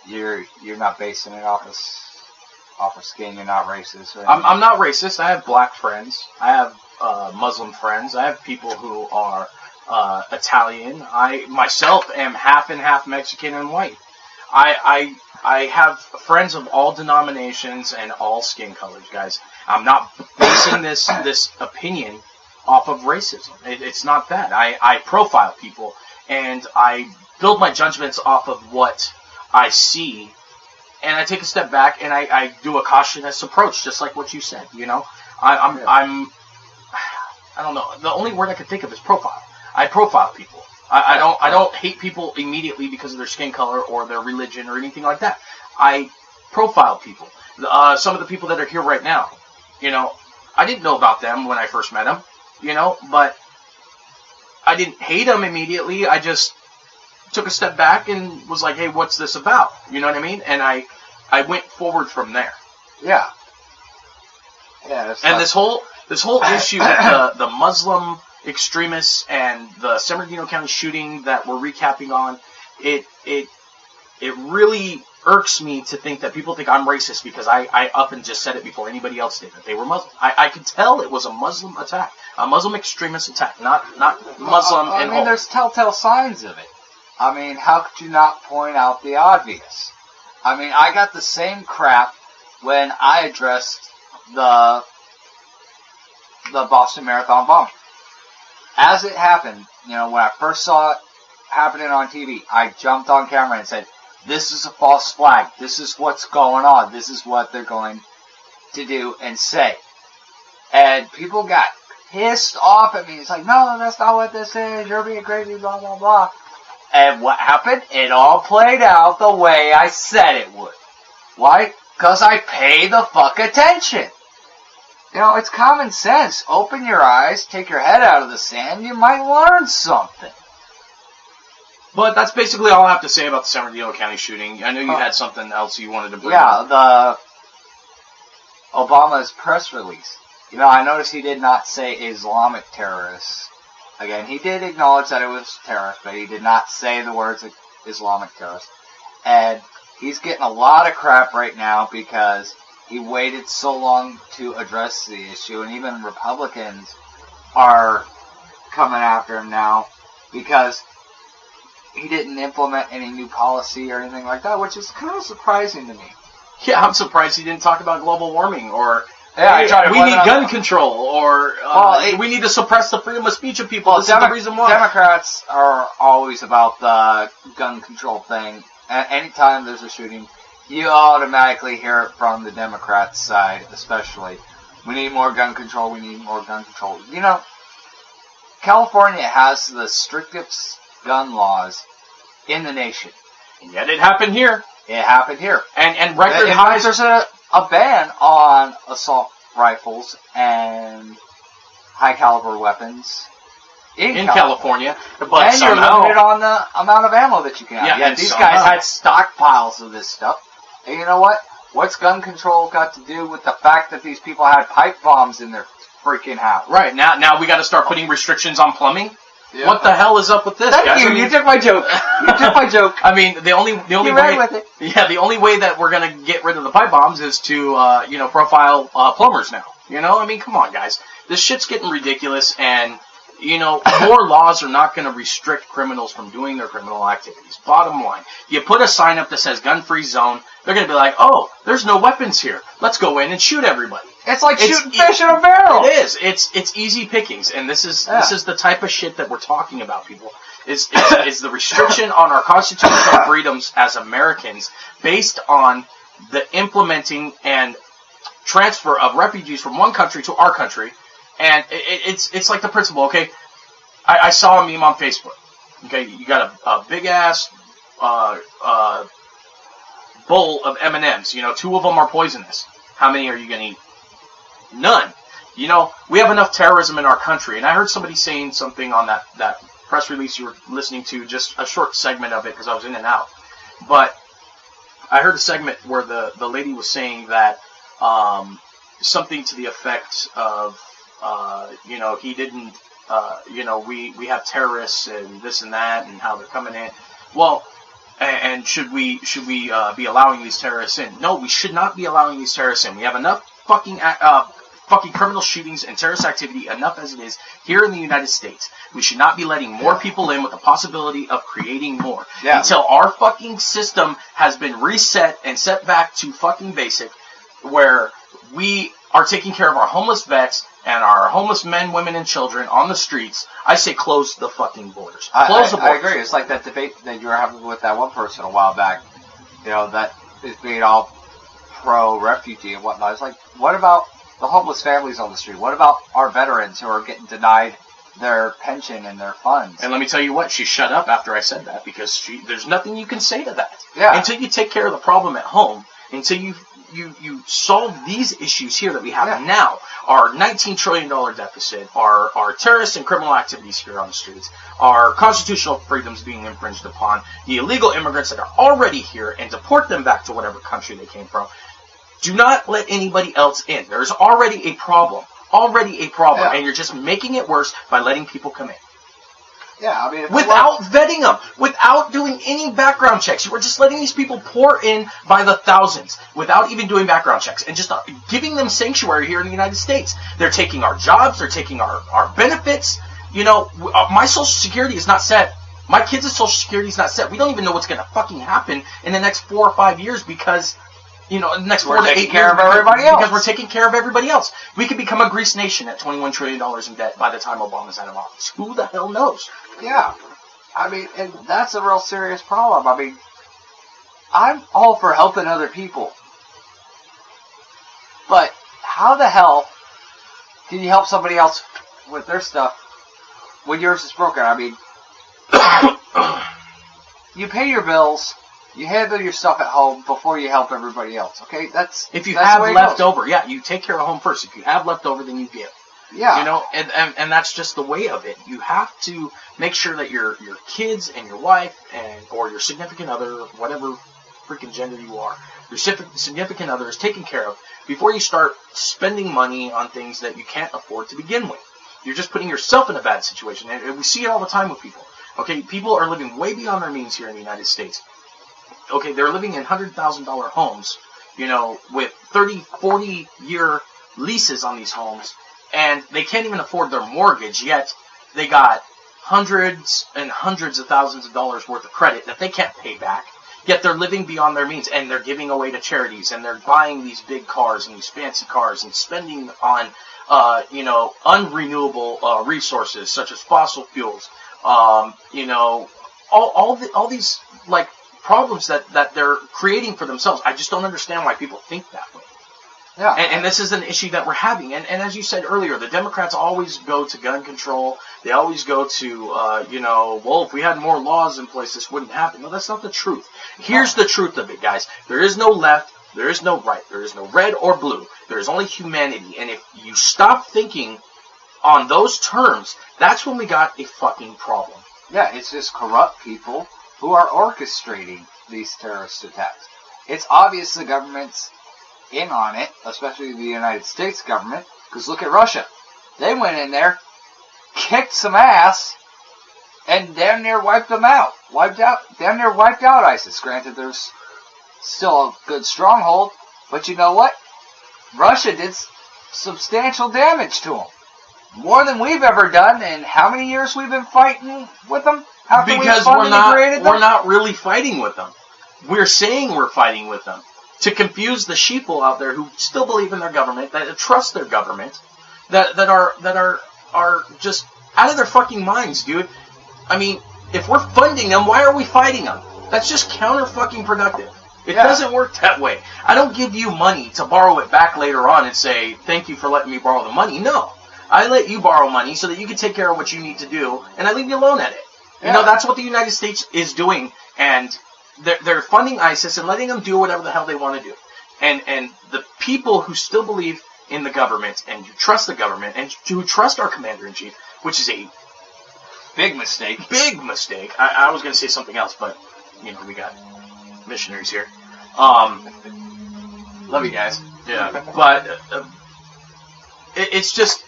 Speaker 1: you're not basing it off of skin. You're not racist. Or
Speaker 3: I'm not racist. I have black friends. I have Muslim friends. I have people who are Italian. I myself am half and half Mexican and white. I have friends of all denominations and all skin colors, guys. I'm not basing this opinion off of racism. It's not that. I profile people and I build my judgments off of what I see, and I take a step back and I do a cautious approach, just like what you said. You know, I don't know. The only word I can think of is profile. I profile people. I don't hate people immediately because of their skin color or their religion or anything like that. I profile people. Some of the people that are here right now, you know, I didn't know about them when I first met them, you know, but I didn't hate them immediately. I just took a step back and was like, hey, what's this about? You know what I mean? And I went forward from there.
Speaker 1: Yeah. Yeah.
Speaker 3: And this whole issue with the Muslim extremists and the San Bernardino County shooting that we're recapping on, it really irks me to think that people think I'm racist because I up and just said it before anybody else did, that they were Muslim. I could tell it was a Muslim attack, a Muslim extremist attack, not Muslim.
Speaker 1: I mean, there's telltale signs of it. I mean, how could you not point out the obvious? I mean, I got the same crap when I addressed the Boston Marathon bombing. As it happened, you know, when I first saw it happening on TV, I jumped on camera and said, this is a false flag. This is what's going on. This is what they're going to do and say. And people got pissed off at me. It's like, no, that's not what this is. You're being crazy, blah, blah, blah. And what happened? It all played out the way I said it would. Why? Because I pay the fuck attention. You know, it's common sense. Open your eyes, take your head out of the sand, you might learn something.
Speaker 3: But that's basically all I have to say about the San Bernardino County shooting. I know you had something else you wanted to bring up.
Speaker 1: Yeah, Obama's press release. You know, I noticed he did not say Islamic terrorists. Again, he did acknowledge that it was terrorist, but he did not say the words Islamic terrorist. And he's getting a lot of crap right now because he waited so long to address the issue, and even Republicans are coming after him now because he didn't implement any new policy or anything like that, which is kind of surprising to me.
Speaker 3: Yeah, I'm surprised he didn't talk about global warming or
Speaker 1: Yeah,
Speaker 3: we need gun control, or we need to suppress the freedom of speech of people.
Speaker 1: Well,
Speaker 3: this is the reason why.
Speaker 1: Democrats are always about the gun control thing. Anytime there's a shooting, you automatically hear it from the Democrats' side, especially. We need more gun control. We need more gun control. You know, California has the strictest gun laws in the nation.
Speaker 3: And yet it happened here.
Speaker 1: It happened here.
Speaker 3: And record
Speaker 1: In
Speaker 3: highs.
Speaker 1: fact, there's a ban on assault rifles and high caliber weapons in California.
Speaker 3: But
Speaker 1: and you're limited on the amount of ammo that you can have.
Speaker 3: Yeah,
Speaker 1: These guys had stockpiles of this stuff. And you know what? What's gun control got to do with the fact that these people had pipe bombs in their freaking house?
Speaker 3: Right, now we got to start putting restrictions on plumbing.
Speaker 1: Yeah.
Speaker 3: What the hell is up with this,
Speaker 1: Thank
Speaker 3: guys?
Speaker 1: you.
Speaker 3: I mean,
Speaker 1: You took my joke. You took my joke.
Speaker 3: I mean, the only
Speaker 1: You
Speaker 3: way
Speaker 1: ran with it.
Speaker 3: Yeah, the only way that we're gonna get rid of the pipe bombs is to profile plumbers now. I mean, come on, guys. This shit's getting ridiculous, and more laws are not going to restrict criminals from doing their criminal activities. Bottom line, you put a sign up that says gun-free zone, they're going to be like, oh, there's no weapons here. Let's go in and shoot everybody.
Speaker 1: It's like shooting fish in a barrel.
Speaker 3: It is. It's easy pickings, and this is the type of shit that we're talking about, people. Is the restriction on our constitutional freedoms as Americans based on the implementing and transfer of refugees from one country to our country. And it's like the principle, okay? I saw a meme on Facebook. Okay, you got a big ass bowl of M&Ms. 2 of them are poisonous. How many are you gonna eat? None. We have enough terrorism in our country. And I heard somebody saying something on that press release you were listening to, just a short segment of it because I was in and out. But I heard a segment where the lady was saying that something to the effect of, he didn't, we have terrorists and this and that and how they're coming in. Well, and should we be allowing these terrorists in? No, we should not be allowing these terrorists in. We have enough fucking criminal shootings and terrorist activity, enough as it is here in the United States. We should not be letting more people in with the possibility of creating more. Yeah. Until our fucking system has been reset and set back to fucking basic, where we are taking care of our homeless vets and our homeless men, women, and children on the streets. I say close the fucking borders. Close the borders.
Speaker 1: I agree. It's like that debate that you were having with that one person a while back, that is being all pro-refugee and whatnot. It's like, what about the homeless families on the street? What about our veterans who are getting denied their pension and their funds?
Speaker 3: And let me tell you what, she shut up after I said that, because there's nothing you can say to that.
Speaker 1: Yeah.
Speaker 3: Until you take care of the problem at home, until you solve these issues here that we have now, our $19 trillion deficit, our terrorist and criminal activities here on the streets, our constitutional freedoms being infringed upon, the illegal immigrants that are already here, and deport them back to whatever country they came from. Do not let anybody else in. There's already a problem.
Speaker 1: Yeah.
Speaker 3: And you're just making it worse by letting people come in.
Speaker 1: Yeah, I mean,
Speaker 3: without vetting them, without doing any background checks. We're just letting these people pour in by the thousands without even doing background checks and just giving them sanctuary here in the United States. They're taking our jobs. They're taking our benefits. My Social Security is not set. My kids' Social Security is not set. We don't even know what's going to fucking happen in the next 4 or 5 years because... the next 4 to 8 years, because we're taking care of everybody else. We could become a Greece nation at $21 trillion in debt by the time Obama's out of office. Who the hell knows?
Speaker 1: Yeah. I mean, and that's a real serious problem. I mean, I'm all for helping other people. But how the hell can you help somebody else with their stuff when yours is broken? I mean, you pay your bills. You handle your stuff at home before you help everybody else, okay?
Speaker 3: If you have left over, you take care of home first. If you have left over, then you give.
Speaker 1: Yeah.
Speaker 3: And that's just the way of it. You have to make sure that your kids and your wife or your significant other, whatever freaking gender you are, your significant other is taken care of before you start spending money on things that you can't afford to begin with. You're just putting yourself in a bad situation. And we see it all the time with people. Okay, people are living way beyond their means here in the United States. Okay, they're living in $100,000 homes, with 30, 40-year leases on these homes, and they can't even afford their mortgage, yet they got hundreds and hundreds of thousands of dollars worth of credit that they can't pay back, yet they're living beyond their means, and they're giving away to charities, and they're buying these big cars and these fancy cars and spending on, unrenewable resources such as fossil fuels, all these, like, problems that they're creating for themselves. I just don't understand why people think that way.
Speaker 1: Yeah.
Speaker 3: And this is an issue that we're having. And as you said earlier, the Democrats always go to gun control. They always go to, well, if we had more laws in place, this wouldn't happen. No, that's not the truth. Here's the truth of it, guys. There is no left. There is no right. There is no red or blue. There is only humanity. And if you stop thinking on those terms, that's when we got a fucking problem.
Speaker 1: Yeah, it's just corrupt people who are orchestrating these terrorist attacks. It's obvious the government's in on it, especially the United States government, because look at Russia. They went in there, kicked some ass, and damn near wiped them out. Damn near wiped out ISIS. Granted, there's still a good stronghold, but you know what? Russia did substantial damage to them. More than we've ever done, and how many years we've been fighting with them?
Speaker 3: Because we're not really fighting with them. We're saying we're fighting with them to confuse the sheeple out there who still believe in their government, that trust their government, that are just out of their fucking minds, dude. I mean, if we're funding them, why are we fighting them? That's just counter fucking productive. It doesn't work that way. I don't give you money to borrow it back later on and say, thank you for letting me borrow the money. No. I let you borrow money so that you can take care of what you need to do, and I leave you alone at it. Yeah. You know, that's what the United States is doing, and they're funding ISIS and letting them do whatever the hell they want to do. And the people who still believe in the government and who trust the government and who trust our commander-in-chief, which is a
Speaker 1: big mistake.
Speaker 3: Big mistake. I was going to say something else, but, you know, we got missionaries here. Love you guys. Yeah, but it's just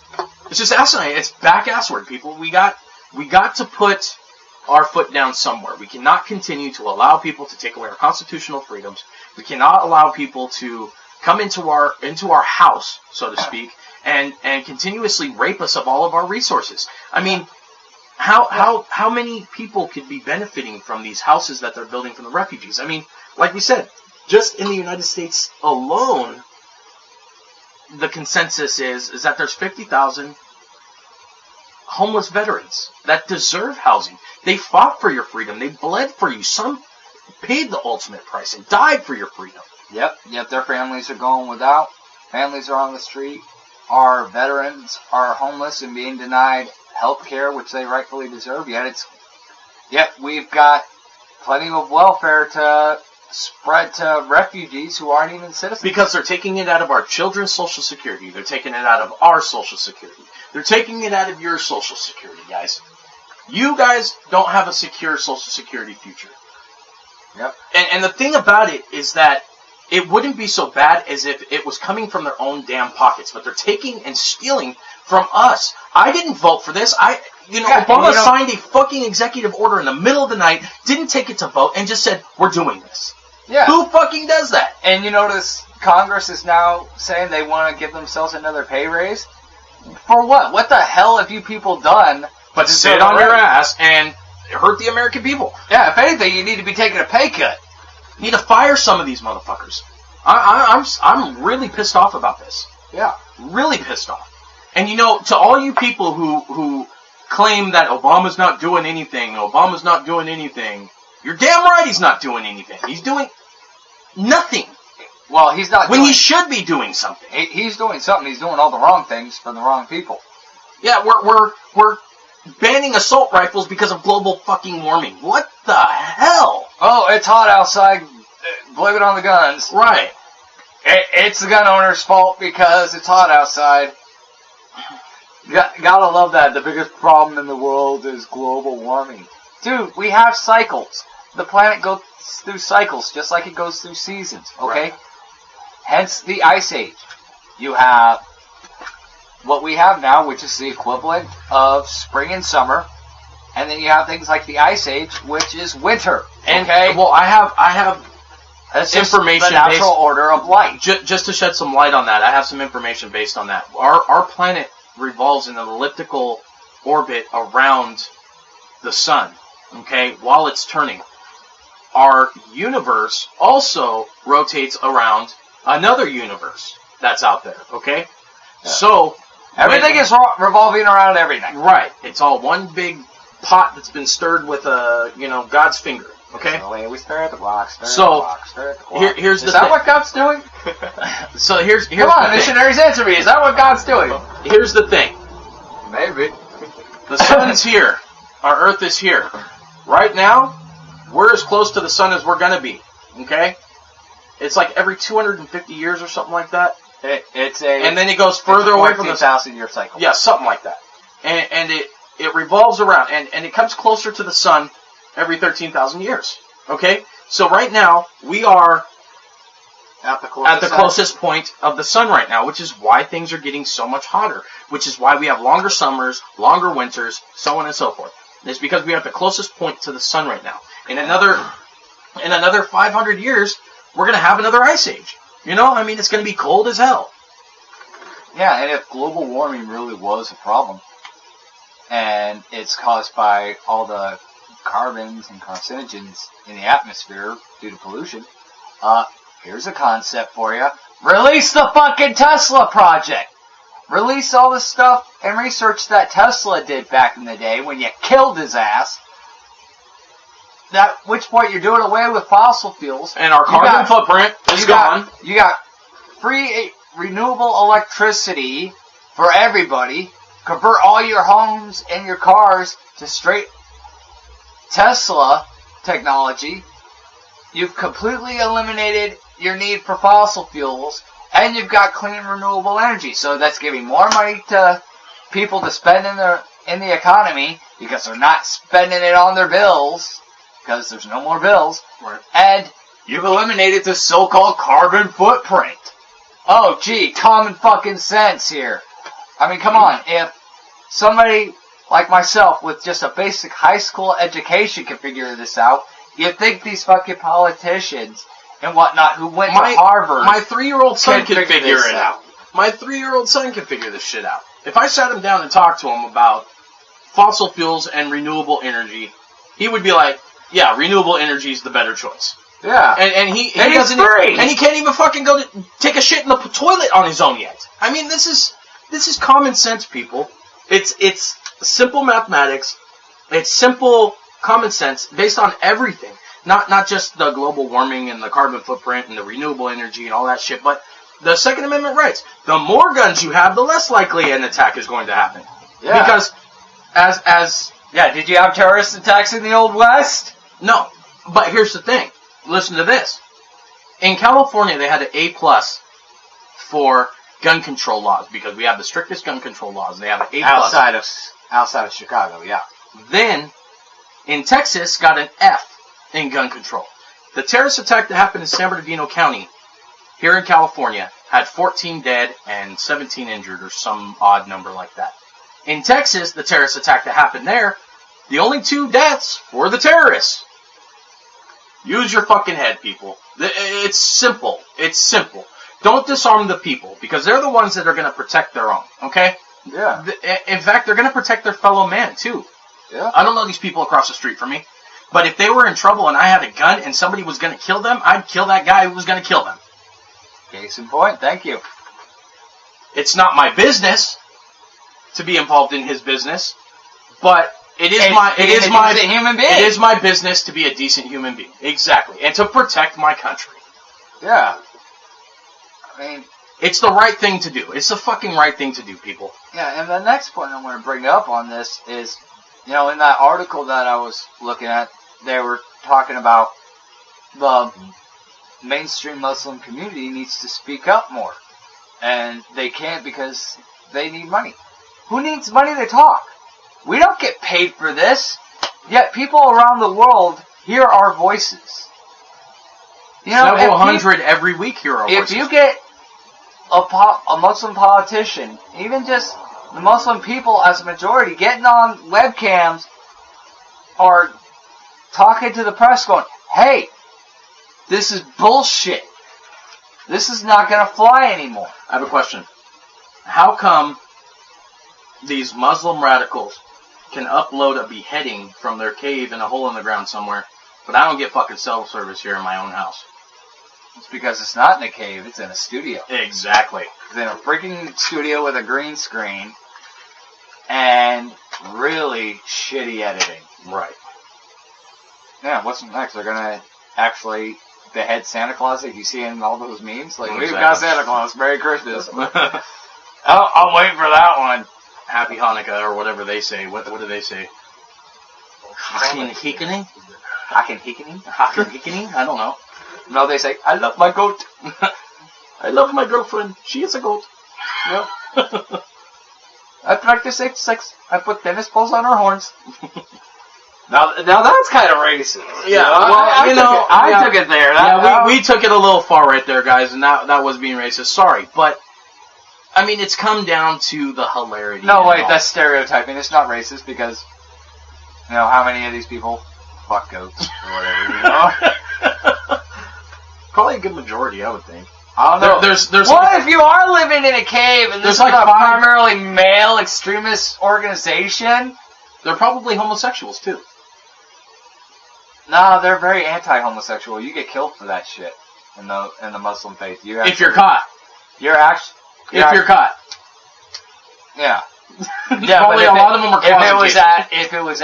Speaker 3: asinine. It's back-assward, people. We got to put our foot down somewhere. We cannot continue to allow people to take away our constitutional freedoms. We cannot allow people to come into our house, so to speak, and continuously rape us of all of our resources. I mean, how many people could be benefiting from these houses that they're building from the refugees? I mean, like we said, just in the United States alone, the consensus is that there's 50,000 homeless veterans that deserve housing. They fought for your freedom. They bled for you. Some paid the ultimate price and died for your freedom.
Speaker 1: Yep, their families are going without. Families are on the street. Our veterans are homeless and being denied health care, which they rightfully deserve. Yet we've got plenty of welfare to spread to refugees who aren't even citizens.
Speaker 3: Because they're taking it out of our children's Social Security. They're taking it out of our Social Security. They're taking it out of your Social Security, guys. You guys don't have a secure Social Security future.
Speaker 1: Yep.
Speaker 3: And the thing about it is that it wouldn't be so bad as if it was coming from their own damn pockets, but they're taking and stealing from us. I didn't vote for this. Obama signed a fucking executive order in the middle of the night, didn't take it to vote, and just said, we're doing this.
Speaker 1: Yeah.
Speaker 3: Who fucking does that?
Speaker 1: And you notice Congress is now saying they want to give themselves another pay raise? For what? What the hell have you people done?
Speaker 3: But sit on your ass and hurt the American people.
Speaker 1: Yeah, if anything, you need to be taking a pay cut.
Speaker 3: You need to fire some of these motherfuckers. I'm really pissed off about this.
Speaker 1: Yeah.
Speaker 3: Really pissed off. And to all you people who claim that Obama's not doing anything, you're damn right he's not doing anything. He's doing nothing.
Speaker 1: Well, he's not
Speaker 3: when he should be doing something.
Speaker 1: He's doing something. He's doing all the wrong things for the wrong people.
Speaker 3: Yeah, we're banning assault rifles because of global fucking warming. What the hell?
Speaker 1: Oh, it's hot outside. Blame it on the guns.
Speaker 3: Right.
Speaker 1: It's the gun owner's fault because it's hot outside. Gotta love that. The biggest problem in the world is global warming. Dude, we have cycles. The planet goes through cycles just like it goes through seasons, okay? Right. Hence the Ice Age. You have what we have now, which is the equivalent of spring and summer. And then you have things like the Ice Age, which is winter. Okay?
Speaker 3: Well, I have
Speaker 1: that's
Speaker 3: information
Speaker 1: the natural order of light.
Speaker 3: Just to shed some light on that, I have some information based on that. Our planet revolves in an elliptical orbit around the sun, okay, while it's turning. Our universe also rotates around another universe that's out there, okay? Yeah. So
Speaker 1: everything is revolving around everything.
Speaker 3: Right. It's all one big pot that's been stirred with God's finger. Okay?
Speaker 1: The way we stir the block, stir
Speaker 3: So,
Speaker 1: the block, stir the block.
Speaker 3: Here's the
Speaker 1: Is that
Speaker 3: thing.
Speaker 1: what God's doing?
Speaker 3: So here's
Speaker 1: Come on,
Speaker 3: the thing.
Speaker 1: missionaries, answer me. Is that what God's doing?
Speaker 3: Here's the thing.
Speaker 1: Maybe.
Speaker 3: The sun's here. Our Earth is here. Right now, we're as close to the sun as we're gonna be. Okay? It's like every 250 years or something like that. And then it goes further away from the sun.
Speaker 1: 14,000-year cycle.
Speaker 3: Yeah, something like that. And it revolves around, and it comes closer to the sun every 13,000 years. Okay? So right now, we are
Speaker 1: At the
Speaker 3: closest point of the sun right now, which is why things are getting so much hotter, which is why we have longer summers, longer winters, so on and so forth. It's because we are at the closest point to the sun right now. In another 500 years, we're going to have another ice age. You know, I mean, it's going to be cold as hell.
Speaker 1: Yeah, and if global warming really was a problem, and it's caused by all the carbons and carcinogens in the atmosphere due to pollution, here's a concept for you. Release the fucking Tesla project! Release all the stuff and research that Tesla did back in the day when you killed his ass. At which point you're doing away with fossil fuels.
Speaker 3: And our carbon footprint is gone.
Speaker 1: You got free renewable electricity for everybody. Convert all your homes and your cars to straight Tesla technology. You've completely eliminated your need for fossil fuels, and you've got clean renewable energy. So that's giving more money to people to spend in the economy because they're not spending it on their bills because there's no more bills.
Speaker 3: Right.
Speaker 1: And you've eliminated the so-called carbon footprint. Oh, gee, common fucking sense here. I mean, come on. If somebody like myself with just a basic high school education can figure this out, you'd think these fucking politicians and whatnot who went to Harvard...
Speaker 3: My 3-year-old son can figure
Speaker 1: this
Speaker 3: it out. My 3-year-old son can figure this shit out. If I sat him down and talked to him about fossil fuels and renewable energy, he would be like, yeah, renewable energy is the better choice.
Speaker 1: Yeah.
Speaker 3: And he doesn't... And he can't even fucking go to take a shit in the toilet on his own yet. I mean, this is common sense, people. It's simple mathematics. It's simple common sense based on everything. Not just the global warming and the carbon footprint and the renewable energy and all that shit, but the Second Amendment rights. The more guns you have, the less likely an attack is going to happen.
Speaker 1: Yeah.
Speaker 3: Because
Speaker 1: Yeah, did you have terrorist attacks in the Old West?
Speaker 3: No. But here's the thing. Listen to this. In California, they had an A+ for gun control laws because we have the strictest gun control laws. They have an A+.
Speaker 1: Outside of Chicago, yeah.
Speaker 3: Then, in Texas, got an F in gun control. The terrorist attack that happened in San Bernardino County, here in California, had 14 dead and 17 injured, or some odd number like that. In Texas, the terrorist attack that happened there, the only 2 deaths were the terrorists. Use your fucking head, people. It's simple. It's simple. Don't disarm the people, because they're the ones that are going to protect their own, okay?
Speaker 1: Yeah.
Speaker 3: In fact, they're going to protect their fellow man, too.
Speaker 1: Yeah.
Speaker 3: I don't know these people across the street from me, but if they were in trouble and I had a gun and somebody was going to kill them, I'd kill that guy who was going to kill them.
Speaker 1: Case in point, thank you.
Speaker 3: It's not my business to be involved in his business, but it is my business to be a decent human being. Exactly. And to protect my country.
Speaker 1: Yeah. I mean,
Speaker 3: it's the right thing to do. It's the fucking right thing to do, people.
Speaker 1: Yeah, and the next point I'm going to bring up on this is, in that article that I was looking at, they were talking about the mainstream Muslim community needs to speak up more. And they can't because they need money. Who needs money to talk? We don't get paid for this. Yet people around the world hear our voices.
Speaker 3: Several hundred every week hear our voices.
Speaker 1: If you get a Muslim politician, even just the Muslim people as a majority, getting on webcams or talking to the press going, hey, this is bullshit. This is not going to fly anymore.
Speaker 3: I have a question. How come these Muslim radicals can upload a beheading from their cave in a hole in the ground somewhere, but I don't get fucking cell service here in my own house?
Speaker 1: It's because it's not in a cave, it's in a studio.
Speaker 3: Exactly.
Speaker 1: It's in a freaking studio with a green screen and really shitty editing.
Speaker 3: Right.
Speaker 1: Yeah, what's next? They're gonna actually behead Santa Claus like you see in all those memes? Like, we've got Santa Claus, Merry Christmas. I'm waiting for that one.
Speaker 3: Happy Hanukkah, or whatever they say. What do they say? Hakin Hikini?
Speaker 1: Hakin Hikini?
Speaker 3: Hakin Hikini? I don't know.
Speaker 1: No, they say, I love my goat.
Speaker 3: I love my girlfriend. She is a goat.
Speaker 1: Yep. I practice safe sex. I put tennis balls on her horns. Now that's kind of racist.
Speaker 3: Yeah,
Speaker 1: I took it there.
Speaker 3: We took it a little far right there, guys, and that was being racist. Sorry, but I mean, it's come down to the hilarity.
Speaker 1: No, wait, that's stereotyping. It's not racist because, how many of these people fuck goats or whatever,
Speaker 3: Probably a good majority, I would think.
Speaker 1: I don't know.
Speaker 3: There's
Speaker 1: what if you are living in a cave and this is like a primarily male extremist organization?
Speaker 3: They're probably homosexuals, too.
Speaker 1: No, they're very anti-homosexual. You get killed for that shit in the Muslim faith.
Speaker 3: If you're caught.
Speaker 1: You're
Speaker 3: caught.
Speaker 1: Yeah.
Speaker 3: Probably a lot of them are closet.
Speaker 1: If it was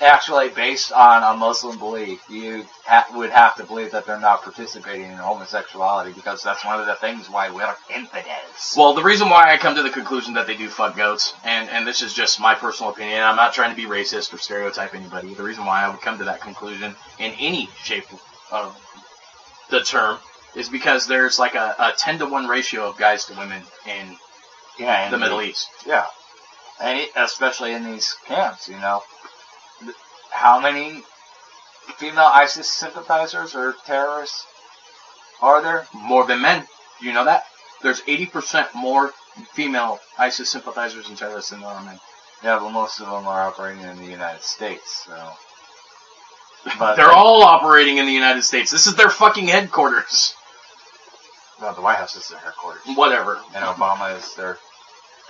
Speaker 1: actually based on a Muslim belief, you would have to believe that they're not participating in homosexuality, because that's one of the things why we're infidels.
Speaker 3: Well, the reason why I come to the conclusion that they do fuck goats, and this is just my personal opinion, I'm not trying to be racist or stereotype anybody, the reason why I would come to that conclusion in any shape of the term is because there's like a 10-to-1 ratio of guys to women in the Middle East.
Speaker 1: Yeah. And especially in these camps, How many female ISIS sympathizers or terrorists are there?
Speaker 3: More than men. Do you know that? There's 80% more female ISIS sympathizers and terrorists than there are men.
Speaker 1: Yeah, but most of them are operating in the United States, so... But
Speaker 3: they're all operating in the United States. This is their fucking headquarters.
Speaker 1: No, the White House is their headquarters.
Speaker 3: Whatever.
Speaker 1: And Obama is their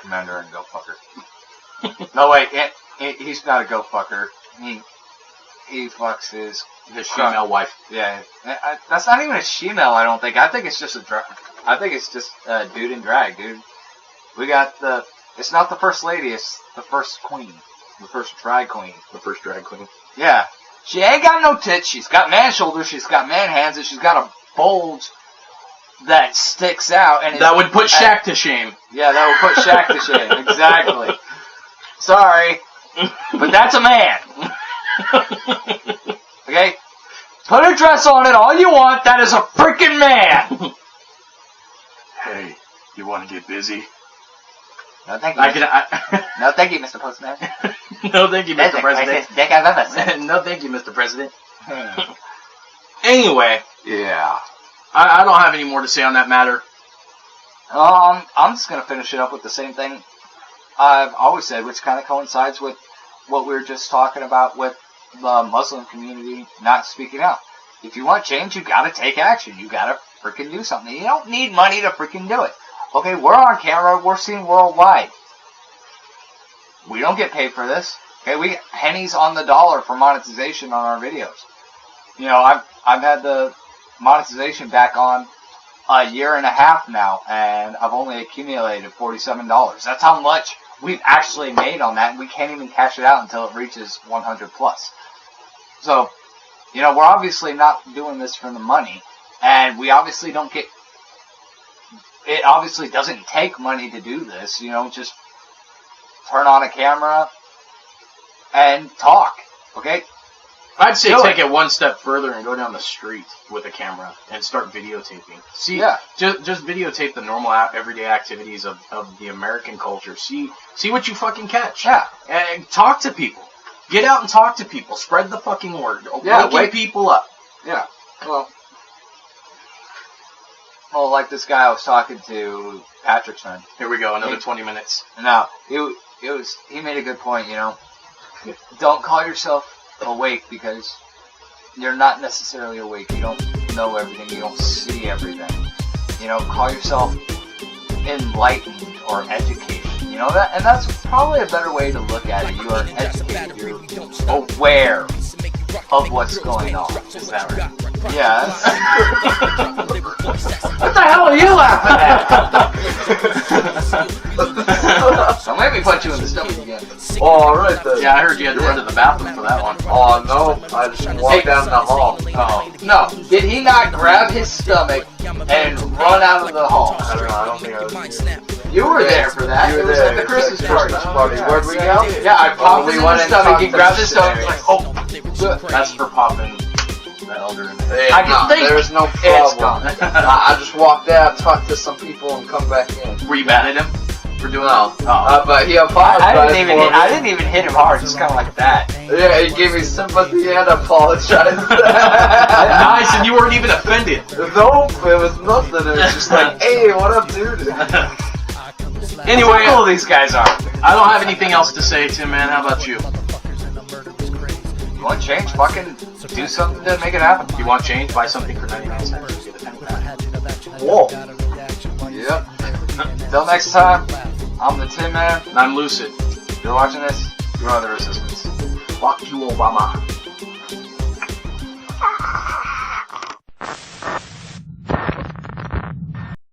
Speaker 1: commander and go-fucker. No, wait, he's not a go-fucker. He fucks his
Speaker 3: female wife.
Speaker 1: Yeah, that's not even a she-male, I don't think. I think it's just a dude in drag, dude. We got it's not the first lady, it's the first queen. The first drag queen.
Speaker 3: The first drag queen.
Speaker 1: Yeah. She ain't got no tits, she's got man shoulders, she's got man hands, and she's got a bulge that sticks out. And
Speaker 3: that would put Shaq to shame.
Speaker 1: Yeah, that would put Shaq to shame, exactly. Sorry, but that's a man. Okay? Put a dress on it all you want, that is a freaking man!
Speaker 3: Hey, you want to get busy?
Speaker 1: No, thank you. No, thank you, Mr. Postman.
Speaker 3: No, thank you, Mr. President. No, thank you, Mr. President. Anyway.
Speaker 1: Yeah.
Speaker 3: I don't have any more to say on that matter.
Speaker 1: I'm just going to finish it up with the same thing I've always said, which kind of coincides with what we were just talking about with the Muslim community not speaking out. If you want change, you got to take action. You got to freaking do something. You don't need money to freaking do it. Okay, we're on camera. We're seen worldwide. We don't get paid for this. Okay, we get pennies on the dollar for monetization on our videos. I've had the monetization back on a year and a half now, and I've only accumulated $47. That's how much we've actually made on that, and we can't even cash it out until it reaches 100 plus. So, we're obviously not doing this for the money, and we obviously don't get... It obviously doesn't take money to do this, just turn on a camera and talk, okay?
Speaker 3: I'd say take it one step further and go down the street with a camera and start videotaping. See, just videotape the normal, everyday activities of the American culture. See what you fucking catch.
Speaker 1: Yeah.
Speaker 3: And talk to people. Get out and talk to people. Spread the fucking word. Wake people up.
Speaker 1: Yeah. Well, like this guy I was talking to, Patrick's friend.
Speaker 3: Here we go, another 20 minutes.
Speaker 1: No, he made a good point, Don't call yourself awake because you're not necessarily awake. You don't know everything. You don't see everything. Call yourself enlightened or educated. And that's probably a better way to look at it. You are educated. You're aware. of what's going on.
Speaker 3: Is that right?
Speaker 1: Yes. What the hell are you laughing at? Don't make me punch you in the stomach again.
Speaker 10: Oh, alright then.
Speaker 3: Yeah, I heard you had to run to the bathroom for that one.
Speaker 10: Oh, no. I just walked down the hall.
Speaker 1: Oh. No, did he not grab his stomach and run out of the hall?
Speaker 10: I don't know. I don't think I was there.
Speaker 1: You were there for that.
Speaker 10: You
Speaker 1: It
Speaker 10: were
Speaker 1: was
Speaker 10: there.
Speaker 1: at the Christmas
Speaker 10: It was
Speaker 1: party.
Speaker 10: at the Christmas party. Where'd we go?
Speaker 1: Yeah, I popped
Speaker 10: we
Speaker 1: it in
Speaker 10: went
Speaker 1: the
Speaker 10: and
Speaker 1: stomach. He
Speaker 10: talked
Speaker 1: grabbed his
Speaker 10: to
Speaker 1: stomach.
Speaker 10: Sherry.
Speaker 1: Like, oh, good.
Speaker 3: That's for popping the elder in there.
Speaker 10: Yeah,
Speaker 1: I can think
Speaker 10: there's no
Speaker 1: it's
Speaker 10: problem.
Speaker 1: gone.
Speaker 10: I just walked out, talked to some people, and come back in.
Speaker 3: Were you mad at him for doing
Speaker 10: No.
Speaker 3: that? Oh.
Speaker 10: But he apologized
Speaker 1: I didn't even
Speaker 10: for
Speaker 1: hit,
Speaker 10: me.
Speaker 1: I didn't even hit him hard. Just kind of like that.
Speaker 10: Yeah, he gave me sympathy and apologized.
Speaker 3: Nice, and you weren't even offended.
Speaker 10: Nope, it was nothing. It was just like, hey, what up, dude?
Speaker 3: Anyway,
Speaker 1: How cool these guys are.
Speaker 3: I don't have anything else to say, Tim, man. How about you?
Speaker 1: You want change? Fucking do something to make it happen.
Speaker 3: You want change? Buy something for 99 cents. Get a penny back.
Speaker 10: Whoa.
Speaker 1: Yep. Until next time, I'm the Tin Man.
Speaker 3: And I'm Lucid.
Speaker 1: If you're watching this, you're under resistance.
Speaker 3: Fuck you, Obama.